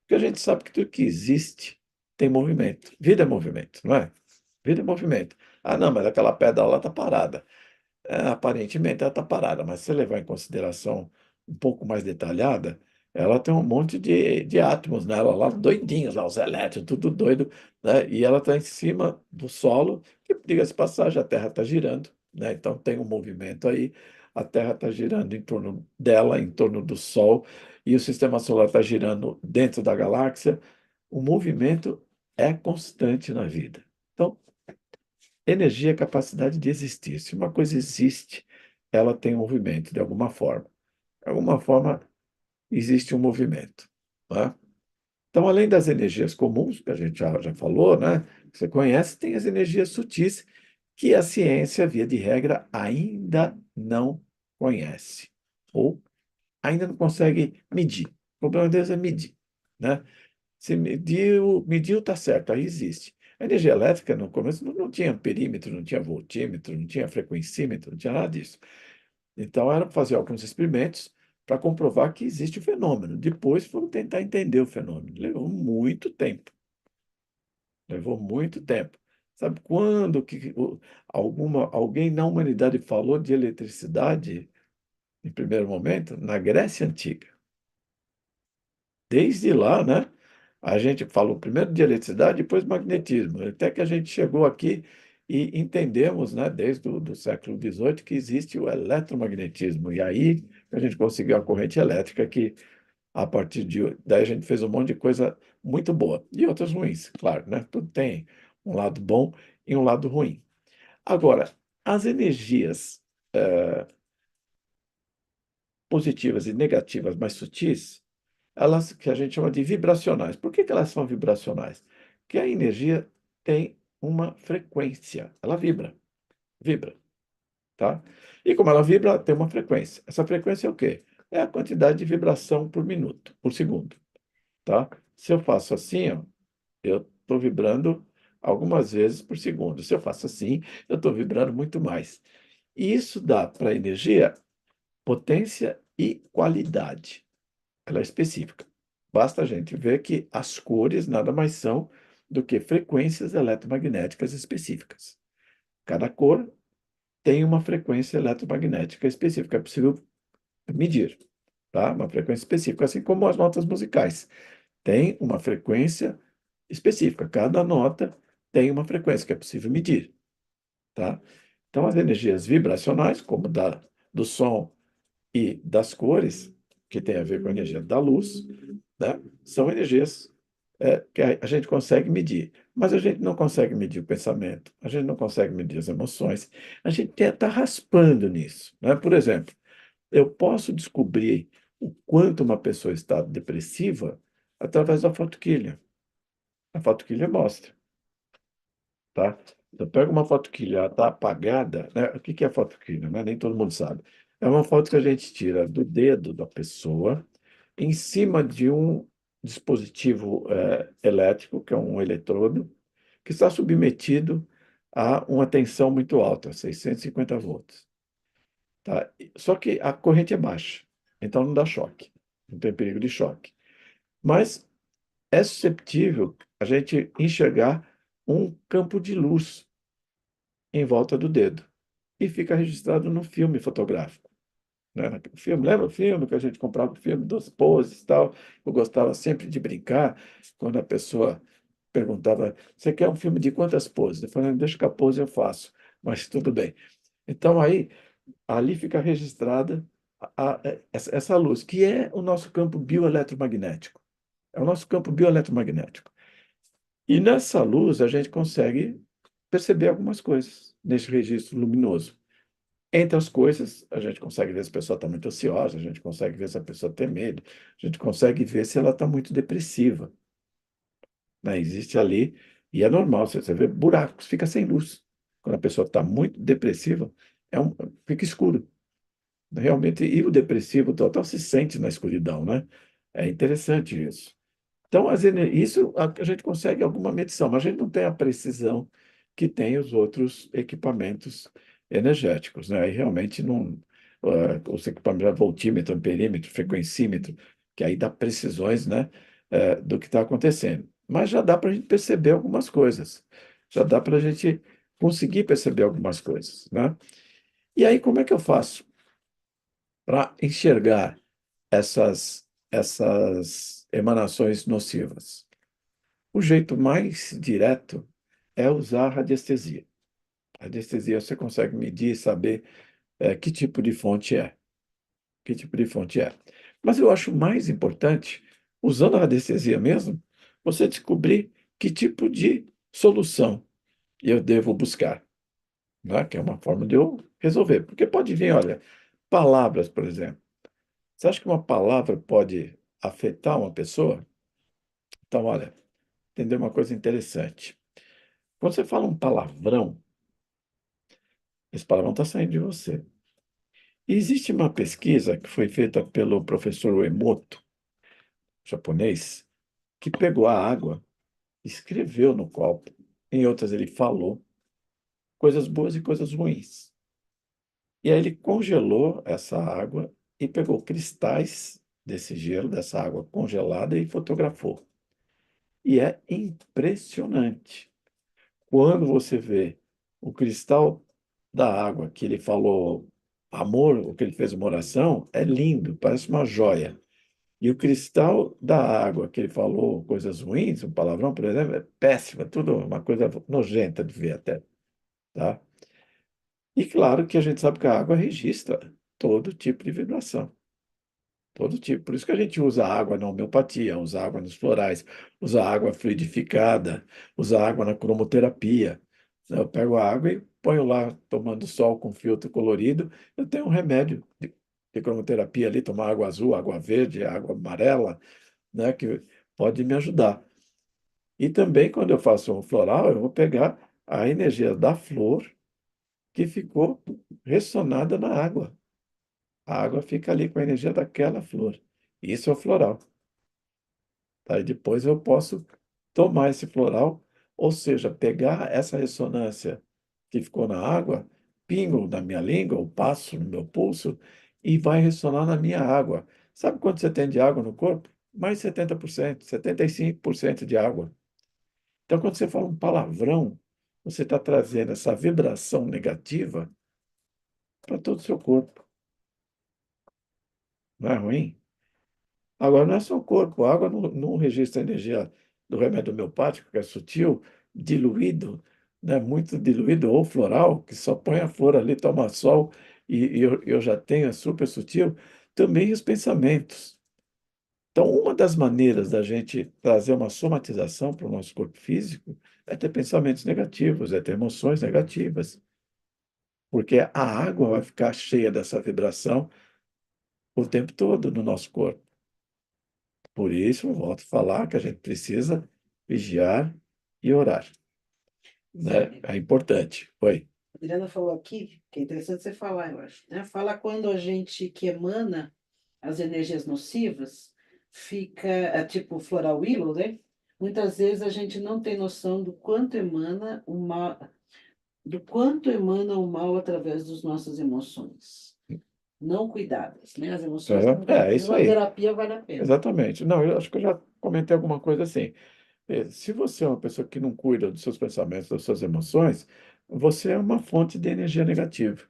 Porque a gente sabe que tudo que existe tem movimento. Vida é movimento, não é? Vida é movimento. Ah, não, mas aquela pedra lá está parada. Aparentemente ela está parada, mas se você levar em consideração um pouco mais detalhada, ela tem um monte de átomos nela, lá doidinhos, lá, os elétrons, tudo doido, né? E ela está em cima do solo, que, diga-se de passagem, a Terra está girando, né? Então tem um movimento aí, a Terra está girando em torno dela, em torno do Sol, e o sistema solar está girando dentro da galáxia. O movimento é constante na vida. Então, energia é a capacidade de existir. Se uma coisa existe, ela tem um movimento, de alguma forma. De alguma forma, existe um movimento, né? Então, além das energias comuns, que a gente já falou, né? Que você conhece, tem as energias sutis, que a ciência, via de regra, ainda não conhece, ou ainda não consegue medir. O problema deles é medir, né? Se mediu, está certo, aí existe. A energia elétrica, no começo, não tinha perímetro, não tinha voltímetro, não tinha frequencímetro, não tinha nada disso. Então, era fazer alguns experimentos para comprovar que existe o fenômeno. Depois foram tentar entender o fenômeno. Levou muito tempo. Levou muito tempo. Sabe quando que alguém na humanidade falou de eletricidade em primeiro momento? Na Grécia Antiga. Desde lá, né? A gente falou primeiro de eletricidade, depois magnetismo. Até que a gente chegou aqui e entendemos, né, desde o do século XVIII, que existe o eletromagnetismo. E aí a gente conseguiu a corrente elétrica, que a partir daí a gente fez um monte de coisa muito boa. E outras ruins, claro, né? Tudo tem um lado bom e um lado ruim. Agora, as energias positivas e negativas mais sutis, elas que a gente chama de vibracionais. Por que que elas são vibracionais? Porque a energia tem uma frequência, ela vibra, tá? E como ela vibra, ela tem uma frequência. Essa frequência é o quê? É a quantidade de vibração por minuto, por segundo, tá? Se eu faço assim, ó, eu estou vibrando algumas vezes por segundo. Se eu faço assim, eu estou vibrando muito mais. E isso dá para a energia potência e qualidade. Ela é específica. Basta a gente ver que as cores nada mais são do que frequências eletromagnéticas específicas. Cada cor tem uma frequência eletromagnética específica, é possível medir, tá? Uma frequência específica, assim como as notas musicais. Tem uma frequência específica, cada nota tem uma frequência que é possível medir, tá? Então, as energias vibracionais, como do som e das cores, que tem a ver com a energia da luz, né? São energias que a gente consegue medir, mas a gente não consegue medir o pensamento, a gente não consegue medir as emoções, a gente está raspando nisso, né? Por exemplo, eu posso descobrir o quanto uma pessoa está depressiva através da fotoquilha. A fotoquilha mostra, tá? Então, pega uma foto que já está apagada, né? O que que é fotoquilha, né? Nem todo mundo sabe. É uma foto que a gente tira do dedo da pessoa em cima de um dispositivo elétrico, que é um eletrodo, que está submetido a uma tensão muito alta, 650 volts, tá? Só que a corrente é baixa, então não dá choque, não tem perigo de choque. Mas é susceptível a gente enxergar um campo de luz em volta do dedo. E fica registrado no filme fotográfico, né? O filme, lembra o filme que a gente comprava o filme das poses e tal? Eu gostava sempre de brincar quando a pessoa perguntava: Você quer um filme de quantas poses? Eu falei: Deixa que a pose eu faço, mas tudo bem. Então, aí, ali fica registrada essa luz, que é o nosso campo bioeletromagnético. É o nosso campo bioeletromagnético. E nessa luz a gente consegue perceber algumas coisas nesse registro luminoso. Entre as coisas, a gente consegue ver se a pessoa está muito ansiosa, a gente consegue ver se a pessoa tem medo, a gente consegue ver se ela está muito depressiva, né? Existe ali, e é normal, você vê buracos, fica sem luz. Quando a pessoa está muito depressiva, fica escuro. Realmente, e o depressivo total se sente na escuridão, né? É interessante isso. Então, isso a gente consegue alguma medição, mas a gente não tem a precisão que tem os outros equipamentos energéticos, né? Aí realmente não. Os equipamentos voltímetro, amperímetro, frequencímetro, que aí dá precisões, né, do que está acontecendo. Mas já dá para a gente perceber algumas coisas. Já dá para a gente conseguir perceber algumas coisas, né? E aí, como é que eu faço para enxergar essas essas emanações nocivas? O jeito mais direto é usar a radiestesia. A radiestesia você consegue medir e saber que tipo de fonte é. Que tipo de fonte é. Mas eu acho mais importante, usando a radiestesia mesmo, você descobrir que tipo de solução eu devo buscar, né? Que é uma forma de eu resolver. Porque pode vir, olha, palavras, por exemplo. Você acha que uma palavra pode afetar uma pessoa? Então, olha, entender uma coisa interessante. Quando você fala um palavrão, esse palavrão está saindo de você. E existe uma pesquisa que foi feita pelo professor Emoto, japonês, que pegou a água, escreveu no copo. Em outras, ele falou coisas boas e coisas ruins. E aí ele congelou essa água e pegou cristais desse gelo, dessa água congelada e fotografou. E é impressionante. Quando você vê o cristal da água que ele falou amor, o que ele fez uma oração, é lindo, parece uma joia. E o cristal da água que ele falou coisas ruins, um palavrão, por exemplo, é péssima, tudo uma coisa nojenta de ver até, tá? E claro que a gente sabe que a água registra todo tipo de vibração. Todo tipo. Por isso que a gente usa água na homeopatia, usa água nos florais, usa água fluidificada, usa água na cromoterapia. Eu pego a água e ponho lá, tomando sol com filtro colorido, eu tenho um remédio de cromoterapia ali, tomar água azul, água verde, água amarela, né, que pode me ajudar. E também, quando eu faço um floral, eu vou pegar a energia da flor que ficou ressonada na água. A água fica ali com a energia daquela flor. Isso é o floral. Tá? E depois eu posso tomar esse floral, ou seja, pegar essa ressonância que ficou na água, pingo na minha língua, ou passo no meu pulso, e vai ressonar na minha água. Sabe quanto você tem de água no corpo? Mais 70%, 75% de água. Então, quando você fala um palavrão, você está trazendo essa vibração negativa para todo o seu corpo. Não é ruim? Agora, não é só o corpo. A água não registra a energia do remédio homeopático, que é sutil, diluído, né? Muito diluído, ou floral, que só põe a flor ali, toma sol, e eu já tenho, é super sutil. Também os pensamentos. Então, uma das maneiras da gente trazer uma somatização para o nosso corpo físico é ter pensamentos negativos, é ter emoções negativas, porque a água vai ficar cheia dessa vibração o tempo todo no nosso corpo. Por isso, eu volto a falar que a gente precisa vigiar e orar, né? Sabe, É importante. Oi. a Adriana falou aqui, que é interessante você falar, eu acho, né? Fala quando a gente que emana as energias nocivas fica, tipo floral willow, né? Muitas vezes a gente não tem noção do quanto emana o mal através das nossas emoções não cuidadas, né? As emoções não É cuidadas. isso Uma aí. terapia vale a pena. Exatamente. Não, eu acho que eu já comentei alguma coisa assim. Se você é uma pessoa que não cuida dos seus pensamentos, das suas emoções, você é uma fonte de energia negativa.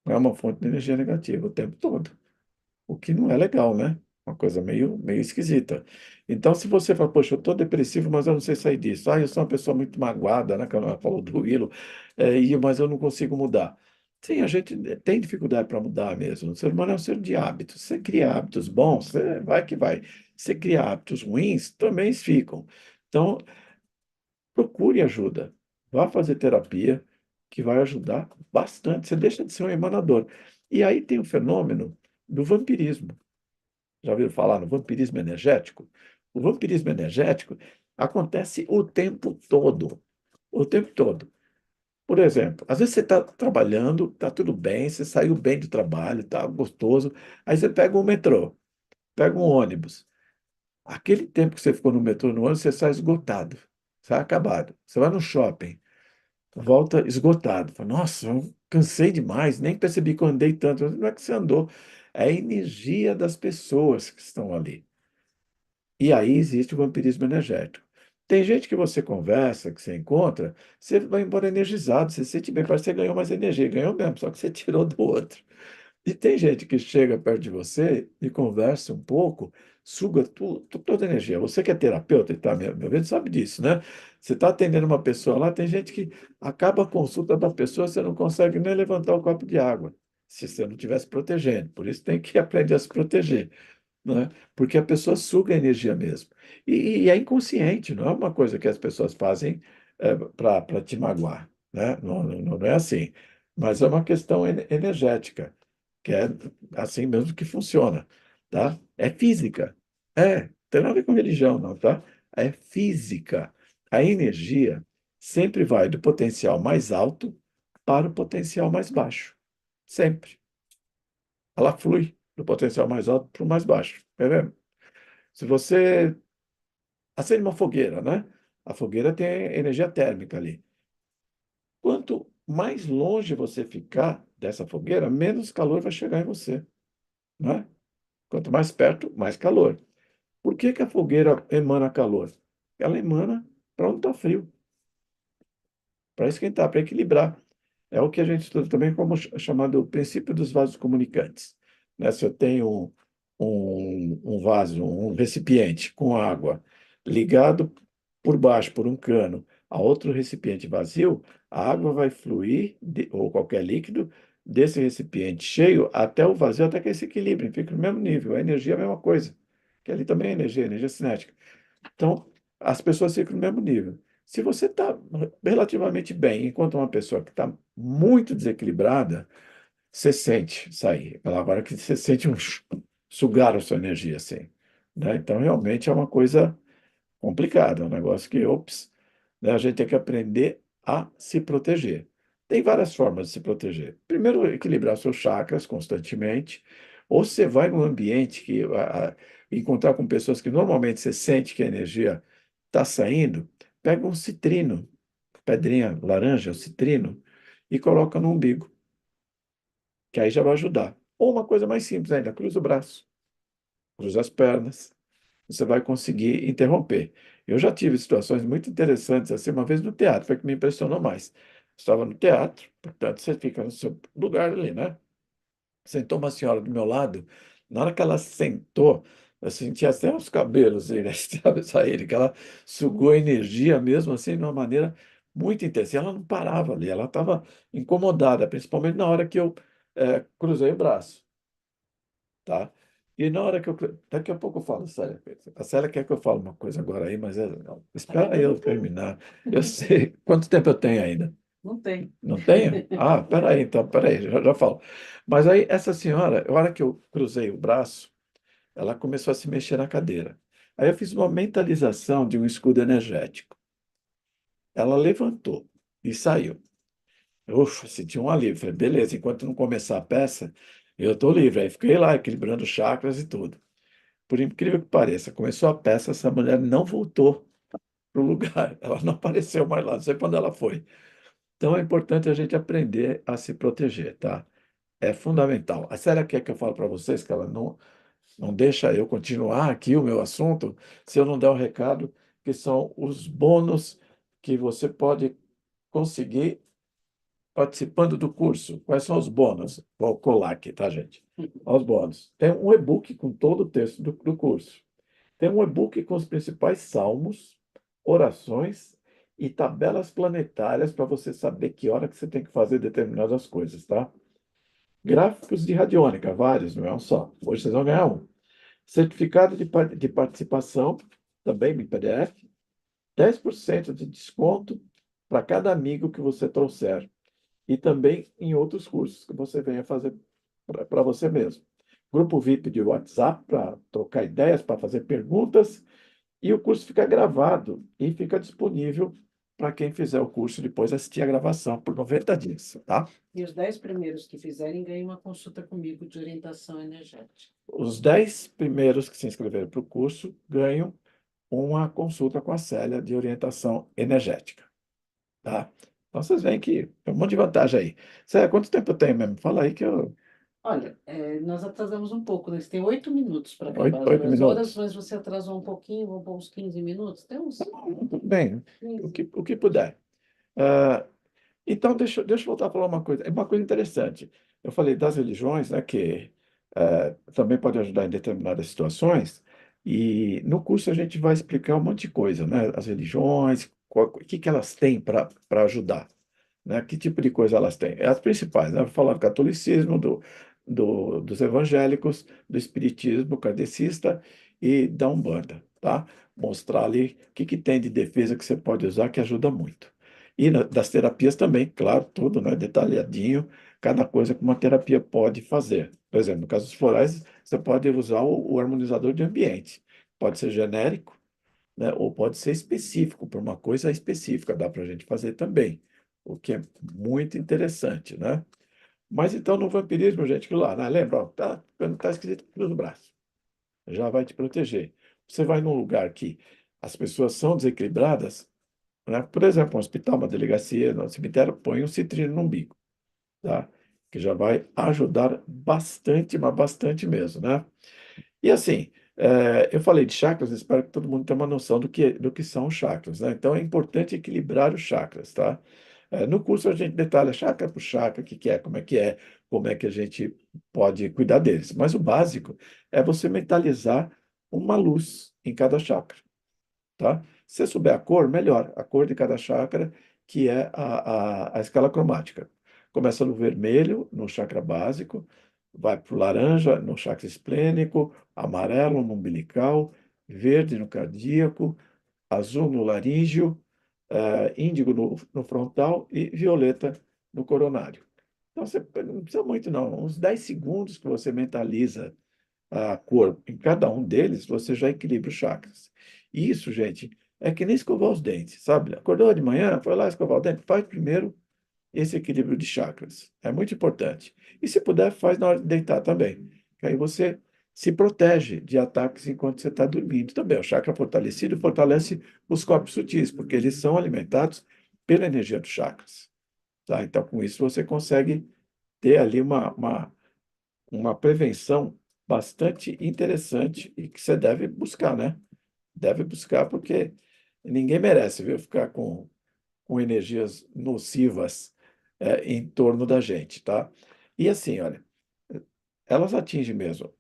É uma fonte de energia negativa o tempo todo. O que não é legal, né? Uma coisa meio esquisita. Então, se você fala, poxa, eu estou depressivo, mas eu não sei sair disso. Ah, eu sou uma pessoa muito magoada, né? Que ela falou do Willo, mas eu não consigo mudar. Sim, a gente tem dificuldade para mudar mesmo. O ser humano é um ser de hábitos. Você cria hábitos bons, você vai que vai. Você cria hábitos ruins, também ficam. Então, procure ajuda. Vá fazer terapia, que vai ajudar bastante. Você deixa de ser um emanador. E aí tem o fenômeno do vampirismo. Já ouviram falar no vampirismo energético? O vampirismo energético acontece o tempo todo. O tempo todo. Por exemplo, às vezes você está trabalhando, está tudo bem, você saiu bem do trabalho, está gostoso, aí você pega um metrô, pega um ônibus. Aquele tempo que você ficou no metrô, no ônibus, você sai esgotado, sai acabado. Você vai no shopping, volta esgotado. Fala, nossa, eu cansei demais, nem percebi que eu andei tanto. Não é que você andou, é a energia das pessoas que estão ali. E aí existe o vampirismo energético. Tem gente que você conversa, que você encontra, você vai embora energizado, você se sente bem, parece que você ganhou mais energia. Ganhou mesmo, só que você tirou do outro. E tem gente que chega perto de você e conversa um pouco, suga toda a energia. Você que é terapeuta e está me vendo, sabe disso, né? Você está atendendo uma pessoa lá, tem gente que acaba a consulta da pessoa, você não consegue nem levantar o copo de água, se você não estiver se protegendo. Por isso tem que aprender a se proteger, né? Porque a pessoa suga a energia mesmo. E é inconsciente, não é uma coisa que as pessoas fazem para te magoar, né? Não é assim. Mas é uma questão energética, que é assim mesmo que funciona, tá? É física. Tem nada a ver com religião, não, tá? É física. A energia sempre vai do potencial mais alto para o potencial mais baixo. Sempre. Ela flui do potencial mais alto para o mais baixo. Tá vendo? Se você acende uma fogueira, né? A fogueira tem energia térmica ali. Quanto mais longe você ficar dessa fogueira, menos calor vai chegar em você, né? Quanto mais perto, mais calor. Por que que a fogueira emana calor? Ela emana para onde está frio, para esquentar, para equilibrar. É o que a gente estuda também como chamado princípio dos vasos comunicantes, né? Se eu tenho um vaso, um recipiente com água ligado por baixo por um cano a outro recipiente vazio, a água vai fluir, ou qualquer líquido, desse recipiente cheio até o vazio, até que eles se equilibrem, fica no mesmo nível. A energia é a mesma coisa, que ali também é energia cinética. Então, as pessoas ficam no mesmo nível. Se você está relativamente bem, enquanto uma pessoa que está muito desequilibrada, você sente sair. Agora que você sente sugar a sua energia, assim, né? Então, realmente é uma coisa complicado, é um negócio que, ops, né, a gente tem que aprender a se proteger. Tem várias formas de se proteger. Primeiro, equilibrar seus chakras constantemente, ou você vai num ambiente que encontrar com pessoas que normalmente você sente que a energia está saindo, pega um citrino, pedrinha laranja, um citrino, e coloca no umbigo, que aí já vai ajudar. Ou uma coisa mais simples ainda, cruza o braço, cruza as pernas, você vai conseguir interromper. Eu já tive situações muito interessantes, assim, uma vez no teatro, foi que me impressionou mais. Estava no teatro, portanto, você fica no seu lugar ali, né? Sentou uma senhora do meu lado, na hora que ela sentou, eu senti até os cabelos assim, né, saírem, que ela sugou energia mesmo, assim, de uma maneira muito intensa. E ela não parava ali, ela estava incomodada, principalmente na hora que eu cruzei o braço, tá? E na hora que eu. Daqui a pouco eu falo, Célia. A Célia quer que eu fale uma coisa agora aí, mas não, Tá espera aí acabando eu o tempo. terminar. Eu sei. Quanto tempo eu tenho ainda? Não tem. Não tenho? Ah, peraí, então, peraí, já falo. Mas aí, essa senhora, na hora que eu cruzei o braço, ela começou a se mexer na cadeira. Aí eu fiz uma mentalização de um escudo energético. Ela levantou e saiu. Ufa, senti um alívio. Falei, beleza, enquanto não começar a peça, eu estou livre. Aí fiquei lá, equilibrando chakras e tudo. Por incrível que pareça, começou a peça, essa mulher não voltou para o lugar. Ela não apareceu mais lá, não sei para onde ela foi. Então é importante a gente aprender a se proteger, tá? É fundamental. A Célia quer que eu fale para vocês que ela não deixa eu continuar aqui o meu assunto se eu não der o recado, que são os bônus que você pode conseguir participando do curso. Quais são os bônus? Vou colar aqui, tá, gente? Os bônus. Tem um e-book com todo o texto do curso. Tem um e-book com os principais salmos, orações e tabelas planetárias para você saber que hora que você tem que fazer determinadas coisas, tá? Gráficos de radiônica, vários, não é um só. Hoje vocês vão ganhar um. Certificado de participação, também em PDF. 10% de desconto para cada amigo que você trouxer. E também em outros cursos que você venha fazer para você mesmo. Grupo VIP de WhatsApp para trocar ideias, para fazer perguntas. E o curso fica gravado e fica disponível para quem fizer o curso depois assistir a gravação por 90 dias, tá? E os 10 primeiros que fizerem ganham uma consulta comigo de orientação energética. Os 10 primeiros que se inscreveram para o curso ganham uma consulta com a Célia de orientação energética, tá? Então vocês veem que tem um monte de vantagem aí. Célia, quanto tempo eu tenho mesmo? Fala aí que eu... Olha, nós atrasamos um pouco, né? Você tem 8 minutos para acabar as 8 2 horas, minutos. mas você atrasou um pouquinho, vamos pôr uns 15 minutos? Tem uns Tudo bem, 15. o que puder. Ah, então, deixa eu voltar a falar uma coisa. É uma coisa interessante. eu falei das religiões, né, que também pode ajudar em determinadas situações, e no curso a gente vai explicar um monte de coisa, né, as religiões, o que que elas têm para ajudar, né, que tipo de coisa elas têm. É as principais, né, vou falar do catolicismo, dos evangélicos, do espiritismo kardecista e da Umbanda, tá? Mostrar ali o que que tem de defesa que você pode usar que ajuda muito. E das terapias também, claro, tudo, né, detalhadinho, cada coisa que uma terapia pode fazer. Por exemplo, no caso dos florais, você pode usar o harmonizador de ambiente. Pode ser genérico, né? Ou pode ser específico, para uma coisa específica, dá para a gente fazer também, o que é muito interessante, né? Mas então no vampirismo, gente, que lá, né? Lembra, ó, tá escrito cruz no braço, já vai te proteger. Você vai num lugar que as pessoas são desequilibradas, né? Por exemplo, um hospital, uma delegacia, no cemitério, põe um citrino no umbigo, tá? Que já vai ajudar bastante, mas bastante mesmo, né? E assim, eu falei de chakras, espero que todo mundo tenha uma noção do que são os chakras, né? Então é importante equilibrar os chakras, tá? No curso a gente detalha chakra por chakra, o que que é, como é que a gente pode cuidar deles. Mas o básico é você mentalizar uma luz em cada chakra, tá? Se você souber a cor, melhor. A cor de cada chakra, que é a escala cromática. Começa no vermelho, no chakra básico, vai para o laranja, no chakra esplênico, amarelo no umbilical, verde no cardíaco, azul no laríngeo, índigo no frontal e violeta no coronário. Então, você não precisa muito, não. Uns 10 segundos que você mentaliza a cor em cada um deles, você já equilibra os chakras. Isso, gente, é que nem escovar os dentes, sabe? Acordou de manhã, foi lá escovar o dente, faz primeiro esse equilíbrio de chakras. É muito importante. E se puder, faz na hora de deitar também. Que aí você se protege de ataques enquanto você está dormindo também. O chakra fortalecido fortalece os corpos sutis, porque eles são alimentados pela energia dos chakras. Tá? Então, com isso, você consegue ter ali uma prevenção bastante interessante e que você deve buscar, né? Deve buscar porque ninguém merece, viu, ficar com energias nocivas em torno da gente, tá? E assim, olha, elas atingem mesmo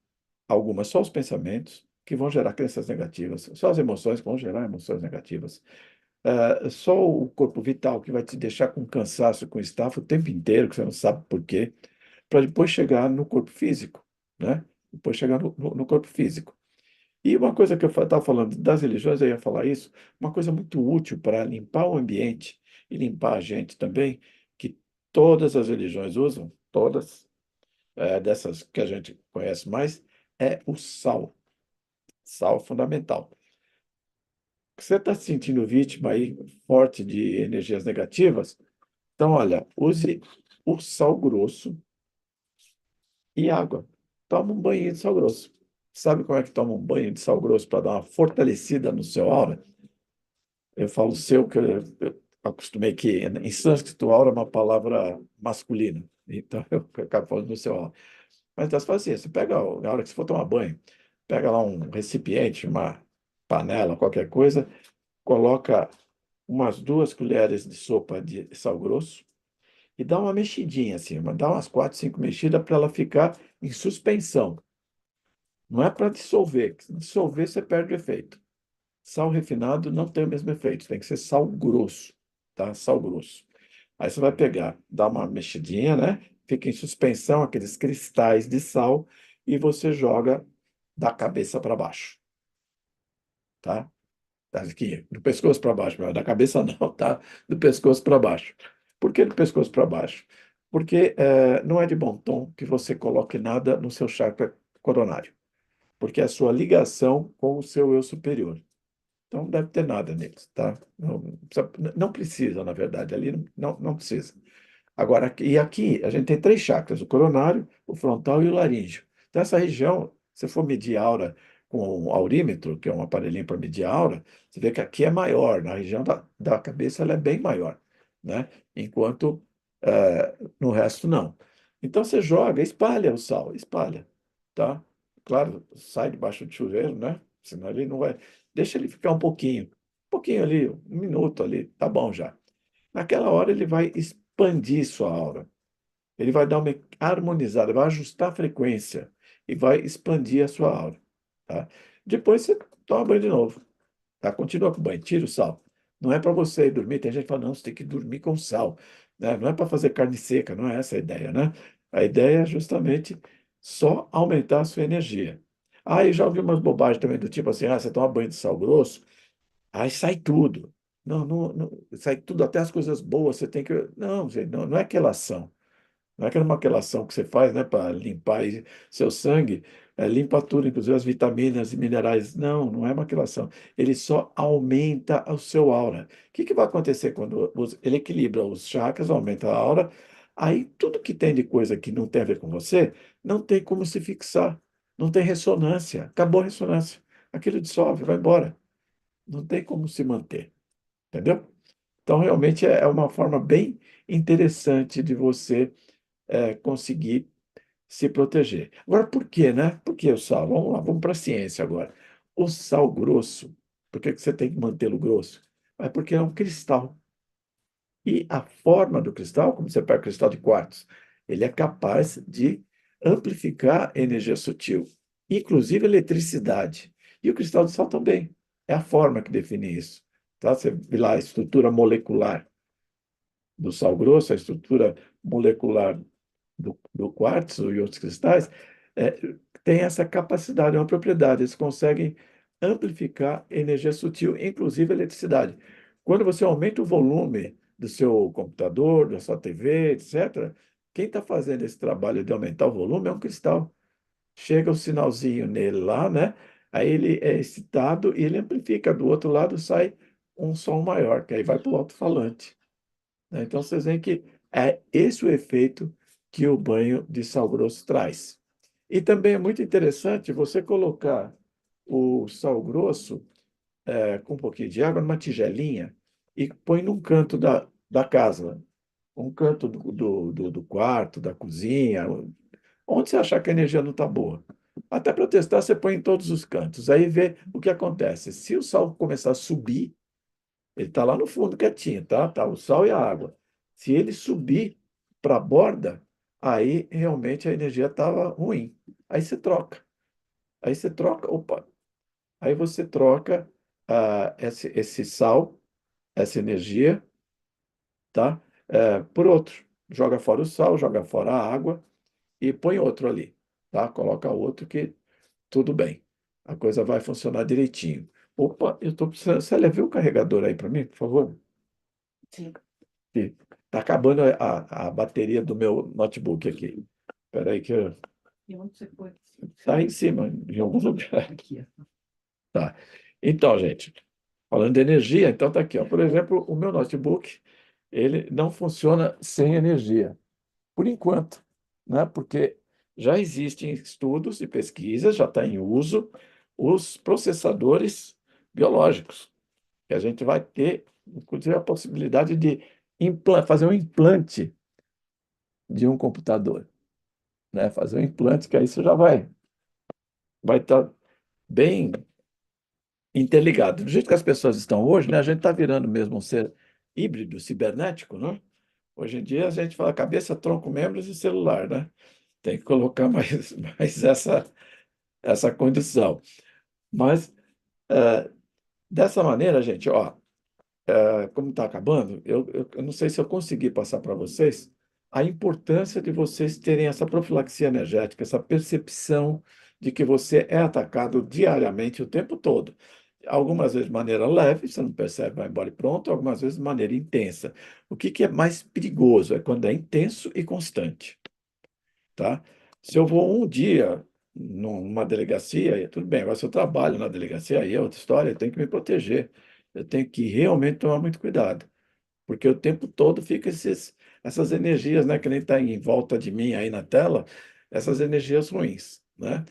algumas só os pensamentos que vão gerar crenças negativas, só as emoções que vão gerar emoções negativas, só o corpo vital que vai te deixar com cansaço, com estafa o tempo inteiro, que você não sabe por quê, para depois chegar no corpo físico, né? Depois chegar no corpo físico. E uma coisa que eu estava falando das religiões, eu ia falar isso, uma coisa muito útil para limpar o ambiente e limpar a gente também, que todas as religiões usam, todas, dessas que a gente conhece mais, é o sal. Sal fundamental. Você está se sentindo vítima aí forte de energias negativas? Então, olha, use o sal grosso e água. Toma um banho de sal grosso. Sabe como é que toma um banho de sal grosso para dar uma fortalecida no seu aura? Eu falo seu, que eu acostumei que em sânscrito aura é uma palavra masculina. Então eu acabo falando no seu aura. Mas então, você faz assim, você pega, na hora que você for tomar banho, pega lá um recipiente, uma panela, qualquer coisa, coloca umas 2 colheres de sopa de sal grosso e dá uma mexidinha assim, dá umas 4, 5 mexidas para ela ficar em suspensão. Não é para dissolver, que se dissolver você perde o efeito. Sal refinado não tem o mesmo efeito, tem que ser sal grosso, tá? Sal grosso. Aí você vai pegar, dar uma mexidinha, né? Fica em suspensão aqueles cristais de sal e você joga da cabeça para baixo, tá? Aqui, do pescoço para baixo, da cabeça não, tá? Do pescoço para baixo. Por que do pescoço para baixo? Porque não é de bom tom que você coloque nada no seu chakra coronário, porque é a sua ligação com o seu eu superior. Então, não deve ter nada neles, tá? Não precisa, na verdade, ali não precisa. Agora, e aqui a gente tem 3 chakras, o coronário, o frontal e o laríngeo. Então, essa região, se for medir a aura com o aurímetro, que é um aparelhinho para medir a aura, você vê que aqui é maior, na região da cabeça ela é bem maior, né? Enquanto no resto não. Então, você joga, espalha o sal, espalha, tá? Claro, sai debaixo do chuveiro, né? Senão ele não vai. Deixa ele ficar um pouquinho ali, 1 minuto ali, tá bom já. Naquela hora ele vai expandir sua aura. Ele vai dar uma harmonizada, vai ajustar a frequência e vai expandir a sua aura, tá? Depois você toma banho de novo, tá? Continua com o banho, tira o sal. Não é para você ir dormir. Tem gente que fala, não, você tem que dormir com sal, né? Não é para fazer carne seca, não é essa a ideia, né? A ideia é justamente só aumentar a sua energia. Ah, eu já ouvi umas bobagens também do tipo assim, ah, você toma banho de sal grosso, aí sai tudo. Não, não, sai tudo, até as coisas boas, você tem que... Não, gente, não, não é quelação. Não é aquela quelação que você faz, né, para limpar seu sangue, limpa tudo, inclusive as vitaminas e minerais. Não, não é uma quelação. Ele só aumenta o seu aura. O que que vai acontecer quando ele equilibra os chakras, aumenta a aura? Aí tudo que tem de coisa que não tem a ver com você, não tem como se fixar. Não tem ressonância. Acabou a ressonância. Aquilo dissolve, vai embora. Não tem como se manter. Entendeu? Então, realmente é uma forma bem interessante de você conseguir se proteger. Agora, por quê, né? Por que o sal? Vamos lá, vamos para a ciência agora. O sal grosso, por que que você tem que mantê-lo grosso? É porque é um cristal. E a forma do cristal, como você pega cristal de quartzo, ele é capaz de amplificar a energia sutil, inclusive eletricidade. E o cristal de sal também. É a forma que define isso. Tá? Você vê lá a estrutura molecular do sal grosso, a estrutura molecular do quartzo e outros cristais, é, tem essa capacidade, é uma propriedade, eles conseguem amplificar energia sutil, inclusive eletricidade. Quando você aumenta o volume do seu computador, da sua TV, etc., quem está fazendo esse trabalho de aumentar o volume é um cristal. Chega o sinalzinho nele lá, né? Aí ele é excitado e ele amplifica. Do outro lado sai um som maior, que aí vai para o alto-falante, né? Então, vocês veem que é esse o efeito que o banho de sal grosso traz. E também é muito interessante você colocar o sal grosso com um pouquinho de água numa tigelinha e põe num canto da casa, um canto do quarto, da cozinha, onde você achar que a energia não está boa. Até para testar, você põe em todos os cantos. Aí vê o que acontece. Se o sal começar a subir, ele está lá no fundo quietinho, tá? Tá o sal e a água. Se ele subir para a borda, aí realmente a energia estava ruim. Aí você troca. Aí você troca, opa, aí você troca esse sal, essa energia, tá? Por outro. Joga fora o sal, joga fora a água e põe outro ali, tá? Coloca outro que tudo bem. A coisa vai funcionar direitinho. Opa, eu estou precisando. Você levou o carregador aí para mim, por favor? Sim. Está acabando a bateria do meu notebook aqui. Espera aí que E onde você pôs? está em cima, em algum lugar. Aqui, ó. Tá. Então, gente, falando de energia, então tá aqui, ó. Por exemplo, o meu notebook, ele não funciona sem energia, por enquanto, né? Porque já existem estudos e pesquisas, já está em uso os processadores biológicos, que a gente vai ter, inclusive, a possibilidade de fazer um implante de um computador, né? Fazer um implante, que aí você já vai estar bem interligado. Do jeito que as pessoas estão hoje, né? A gente está virando mesmo um ser híbrido, cibernético, né? Hoje em dia a gente fala cabeça, tronco, membros e celular, né? Tem que colocar mais essa condição. Mas dessa maneira, gente, ó, como está acabando, eu não sei se eu consegui passar para vocês a importância de vocês terem essa profilaxia energética, essa percepção de que você é atacado diariamente o tempo todo. Algumas vezes de maneira leve, você não percebe, vai embora e pronto, algumas vezes de maneira intensa. O que que é mais perigoso é quando é intenso e constante, tá? Se eu vou um dia numa delegacia, tudo bem, agora se eu trabalho na delegacia, aí é outra história, eu tenho que me proteger. Eu tenho que realmente tomar muito cuidado, porque o tempo todo fica essas energias, né, que nem está em volta de mim aí na tela, essas energias ruins, né?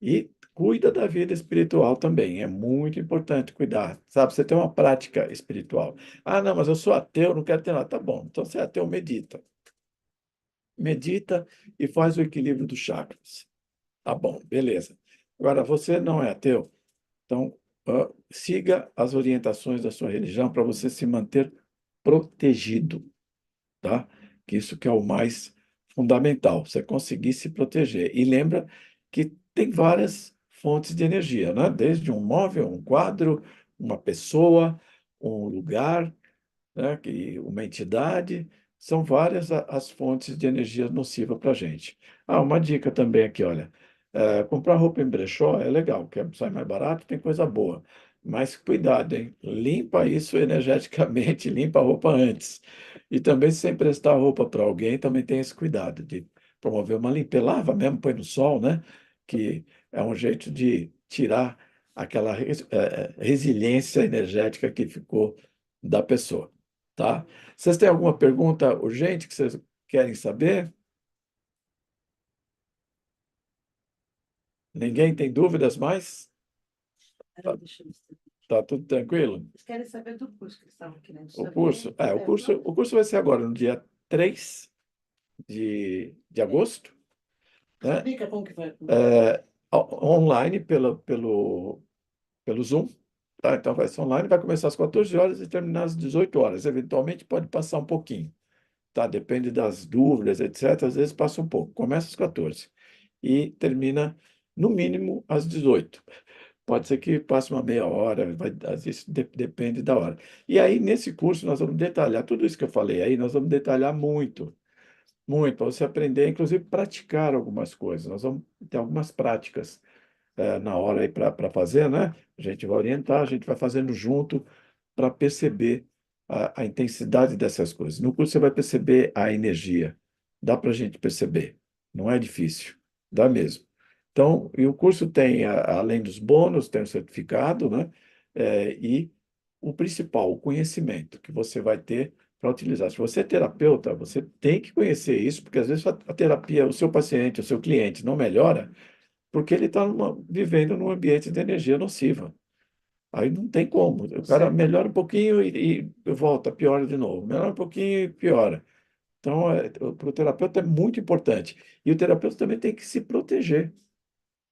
E cuida da vida espiritual também, é muito importante cuidar, sabe? Você tem uma prática espiritual. Ah, não, mas eu sou ateu, não quero ter nada. Tá bom, então você é ateu, medita. Medita e faz o equilíbrio dos chakras. Tá bom, beleza. Agora, você não é ateu, então siga as orientações da sua religião para você se manter protegido, tá? Que isso que é o mais fundamental, você conseguir se proteger. E lembra que tem várias fontes de energia, né? Desde um móvel, um quadro, uma pessoa, um lugar, né? Uma entidade, são várias as fontes de energia nociva para a gente. Ah, uma dica também aqui, olha, comprar roupa em brechó é legal, porque sai mais barato, tem coisa boa. Mas cuidado, hein? Limpa isso energeticamente, limpa a roupa antes. E também, se você emprestar roupa para alguém, também tem esse cuidado de promover uma limpeza. Lava mesmo, põe no sol, né? Que é um jeito de tirar aquela resiliência energética que ficou da pessoa, tá? Vocês têm alguma pergunta urgente que vocês querem saber? Ninguém tem dúvidas mais? Peraí, Tá, deixa eu ver se... tá tudo tranquilo? Eles querem saber do curso que eles estavam querendo O saber. curso, é, o curso, o curso vai ser agora, no dia 3 de agosto, né? Explica como que vai. Online pelo Zoom, tá? Então vai ser online, vai começar às 14 horas e terminar às 18 horas. Eventualmente pode passar um pouquinho, tá? Depende das dúvidas, etc. Às vezes passa um pouco. Começa às 14 e termina no mínimo às 18. Pode ser que passe uma meia hora, às vezes depende da hora. E aí, nesse curso, nós vamos detalhar tudo isso que eu falei aí, nós vamos detalhar muito, muito, para você aprender, inclusive praticar algumas coisas. Nós vamos ter algumas práticas na hora aí para fazer, né? A gente vai orientar, a gente vai fazendo junto para perceber a intensidade dessas coisas. No curso você vai perceber a energia. Dá para a gente perceber. Não é difícil. Dá mesmo. Então, e o curso tem, além dos bônus, tem o certificado, né? E o principal, o conhecimento que você vai ter para utilizar. Se você é terapeuta, você tem que conhecer isso, porque às vezes a terapia, o seu paciente, o seu cliente não melhora porque ele está vivendo num ambiente de energia nociva. Aí não tem como. O cara Certo. melhora um pouquinho e volta, piora de novo. Melhora um pouquinho e piora. Então, para o terapeuta é muito importante. E o terapeuta também tem que se proteger,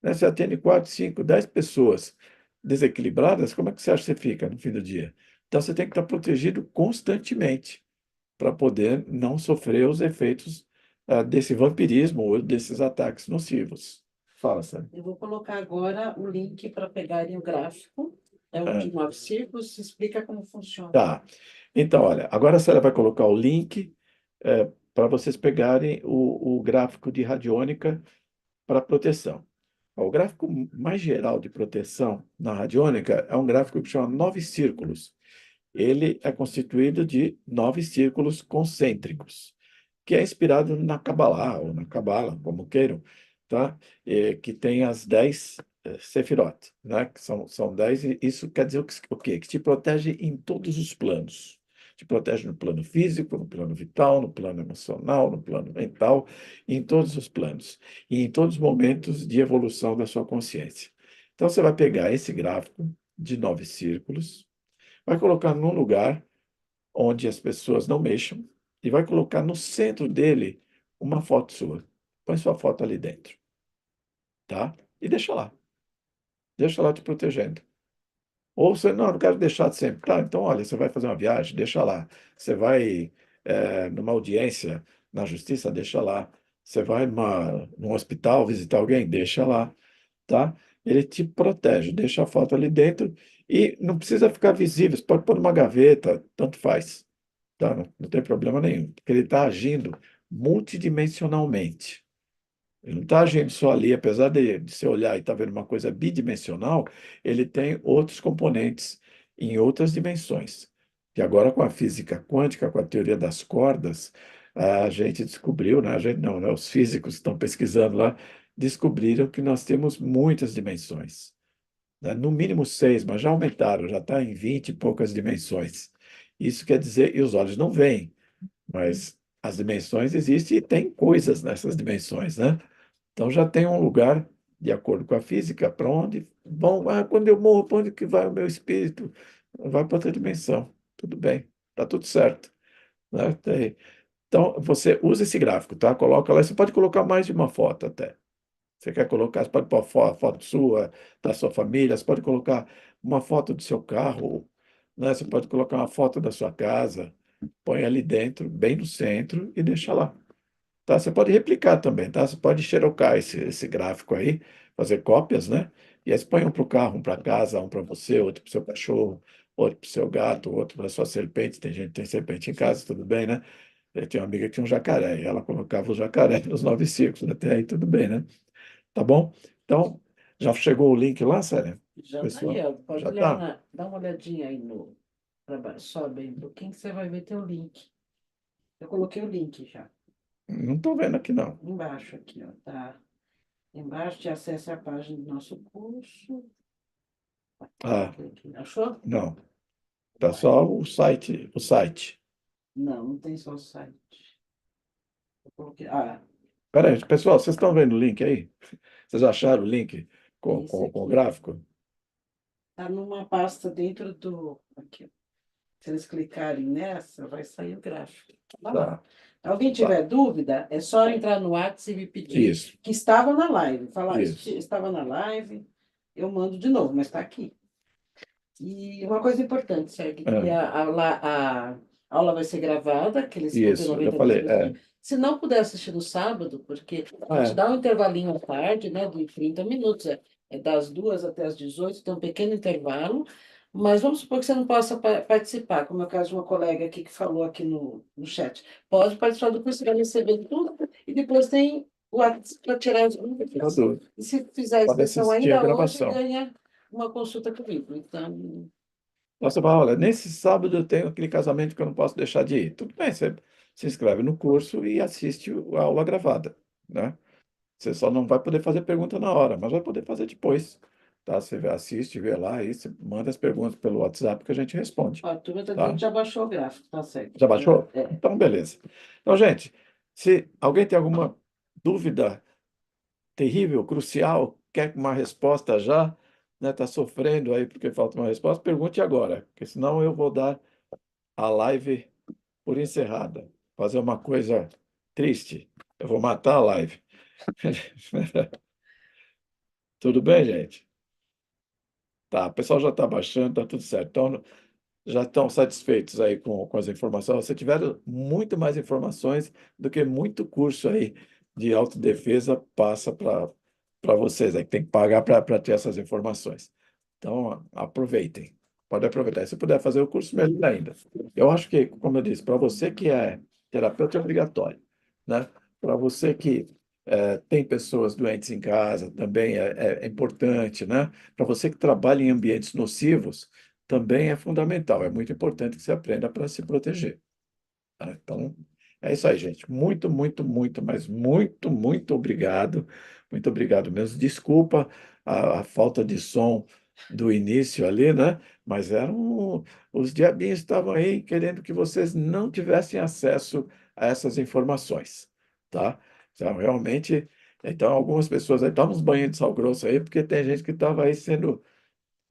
né? Você atende 4, 5, 10 pessoas desequilibradas, como é que você acha que você fica no fim do dia? Então, você tem que estar protegido constantemente para poder não sofrer os efeitos desse vampirismo ou desses ataques nocivos. Fala, Sérgio. Eu vou colocar agora o link para pegarem o gráfico. É o de É, 9 círculos, explica como funciona. tá. Então, olha, agora a Célia vai colocar o link para vocês pegarem o gráfico de radiônica para proteção. Ó, o gráfico mais geral de proteção na radiônica é um gráfico que chama 9 círculos. Ele é constituído de 9 círculos concêntricos, que é inspirado na Kabbalah, ou na Kabbalah, como queiram, tá? Que tem as 10 Sefirot, né? Que são 10, e isso quer dizer o quê? Que te protege em todos os planos. Te protege no plano físico, no plano vital, no plano emocional, no plano mental, em todos os planos. E em todos os momentos de evolução da sua consciência. Então, você vai pegar esse gráfico de 9 círculos, vai colocar num lugar onde as pessoas não mexam e vai colocar no centro dele uma foto sua. Põe sua foto ali dentro, tá? E deixa lá. Deixa lá te protegendo. Ou você, não quero deixar sempre. Tá, então, olha, você vai fazer uma viagem, deixa lá. Você vai numa audiência na justiça, deixa lá. Você vai num hospital visitar alguém, deixa lá, tá? Ele te protege, deixa a foto ali dentro e não precisa ficar visível. Você pode pôr numa gaveta, tanto faz. Tá? Não tem problema nenhum, porque ele está agindo multidimensionalmente. Ele não está agindo só ali, apesar de você olhar e estar vendo uma coisa bidimensional, ele tem outros componentes em outras dimensões. E agora, com a física quântica, com a teoria das cordas, a gente descobriu, né? A gente não, né? Os físicos que estão pesquisando lá descobriram que nós temos muitas dimensões, né? No mínimo 6, mas já aumentaram, já está em 20 e poucas dimensões. Isso quer dizer, e os olhos não veem, mas as dimensões existem e tem coisas nessas dimensões, né? Então já tem um lugar, de acordo com a física, para onde vão, quando eu morro, para onde que vai o meu espírito? Vai para outra dimensão. Tudo bem, está tudo certo, né? Então, você usa esse gráfico, tá? Coloca lá, você pode colocar mais de uma foto até. Você quer colocar, você pode pôr foto sua, da sua família, você pode colocar uma foto do seu carro, né? Você pode colocar uma foto da sua casa, põe ali dentro, bem no centro e deixa lá. tá? Você pode replicar também, tá? Você pode xerocar esse gráfico aí, fazer cópias, né? E aí você põe um para o carro, um para casa, um para você, outro para o seu cachorro, outro para o seu gato, outro para a sua serpente. Tem gente que tem serpente em casa, tudo bem, né? Eu tinha uma amiga que tinha um jacaré, e ela colocava o jacaré nos 9 círculos, até aí tudo bem, né? Tá bom? Então, já chegou o link lá, Sério? Já tá aí, Pessoal, ó. Pode já olhar tá? na, dá uma olhadinha aí no trabalho. Sobe aí um pouquinho que você vai ver teu link. Eu coloquei o link já. Não estou vendo aqui, não. Embaixo aqui, ó. Tá. Embaixo te acessa a página do nosso curso. Ah, Coloquei aqui. Achou? não. Tá Vai. só o site, o site. Não, não tem só o site. Eu coloquei. Ah, Peraí, pessoal, vocês estão vendo o link aí? Vocês acharam o link é esse com o aqui, ó. gráfico? Tá numa pasta dentro do. Aqui, ó. Se eles clicarem nessa, vai sair o gráfico. Tá lá. Tá, Alguém tá. tiver dúvida, é só entrar no WhatsApp e me pedir Isso, que estava na live. Falar, isso, estava na live, eu mando de novo, mas está aqui. E uma coisa importante, Sérgio, que é, a aula vai ser gravada, que eles vão ter isso. Eu 90 minutos falei, para assistir. Se não puder assistir no sábado, porque a gente é, dá um intervalinho à tarde, né, de 30 minutos, é das 2 até as 18, tem um pequeno intervalo, mas vamos supor que você não possa participar, como é o caso de uma colega aqui que falou aqui no chat. Pode participar do curso, você vai receber tudo, e depois tem o WhatsApp para tirar as não dúvidas. dúvida. E se fizer a Pode inscrição assistir a ainda hoje, gravação. ganha uma consulta comigo. Então, Você fala, olha, nesse sábado eu tenho aquele casamento que eu não posso deixar de ir. Tudo bem, você se inscreve no curso e assiste a aula gravada, né? Você só não vai poder fazer pergunta na hora, mas vai poder fazer depois, tá? Você assiste, vê lá e você manda as perguntas pelo WhatsApp que a gente responde, ó, a turma está dizendo que tá? já baixou o gráfico, tá certo. Já baixou? É. Então, beleza. Então, gente, se alguém tem alguma dúvida terrível, crucial, quer uma resposta já, né? Está sofrendo aí porque falta uma resposta, pergunte agora, porque senão eu vou dar a live por encerrada. Fazer uma coisa triste. Eu vou matar a live. Tudo bem, gente? Tá, o pessoal já está baixando, está tudo certo. Então, já estão satisfeitos aí com as informações. Você tiveram muito mais informações do que muito curso aí de autodefesa passa para vocês, aí que tem que pagar para ter essas informações. Então, aproveitem. Pode aproveitar. Se puder fazer o curso, melhor ainda. Eu acho que, como eu disse, para você que é terapeuta, é obrigatório, né? Para você que tem pessoas doentes em casa, também é importante, né? Para você que trabalha em ambientes nocivos, também é fundamental. É muito importante que você aprenda para se proteger, tá? Então, é isso aí, gente. Muito, muito, muito, mas muito, muito obrigado. Muito obrigado mesmo. Desculpa a falta de som do início ali, né? Mas os diabinhos estavam aí querendo que vocês não tivessem acesso a essas informações, tá? Então, realmente, então, algumas pessoas aí, dá uns banhos de sal grosso aí, porque tem gente que estava aí sendo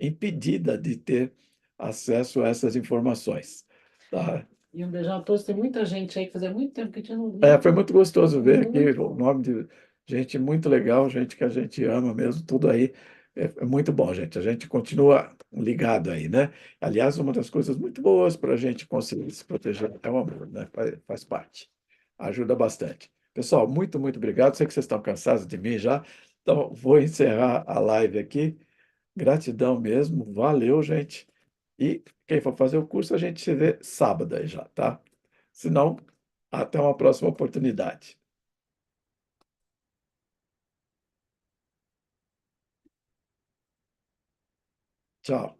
impedida de ter acesso a essas informações, tá? E um beijão a todos. Tem muita gente aí que fazia muito tempo que a gente não via. Foi muito gostoso ver aqui Muito o bom. nome de gente muito legal, gente que a gente ama mesmo, tudo aí. É muito bom, gente. A gente continua ligado aí, né? Aliás, uma das coisas muito boas para a gente conseguir se proteger é o amor, né? Faz parte. Ajuda bastante. Pessoal, muito, muito obrigado. Sei que vocês estão cansados de mim já, então vou encerrar a live aqui. Gratidão mesmo. Valeu, gente. E quem for fazer o curso, a gente se vê sábado aí já, tá? Se não, até uma próxima oportunidade. Tchau.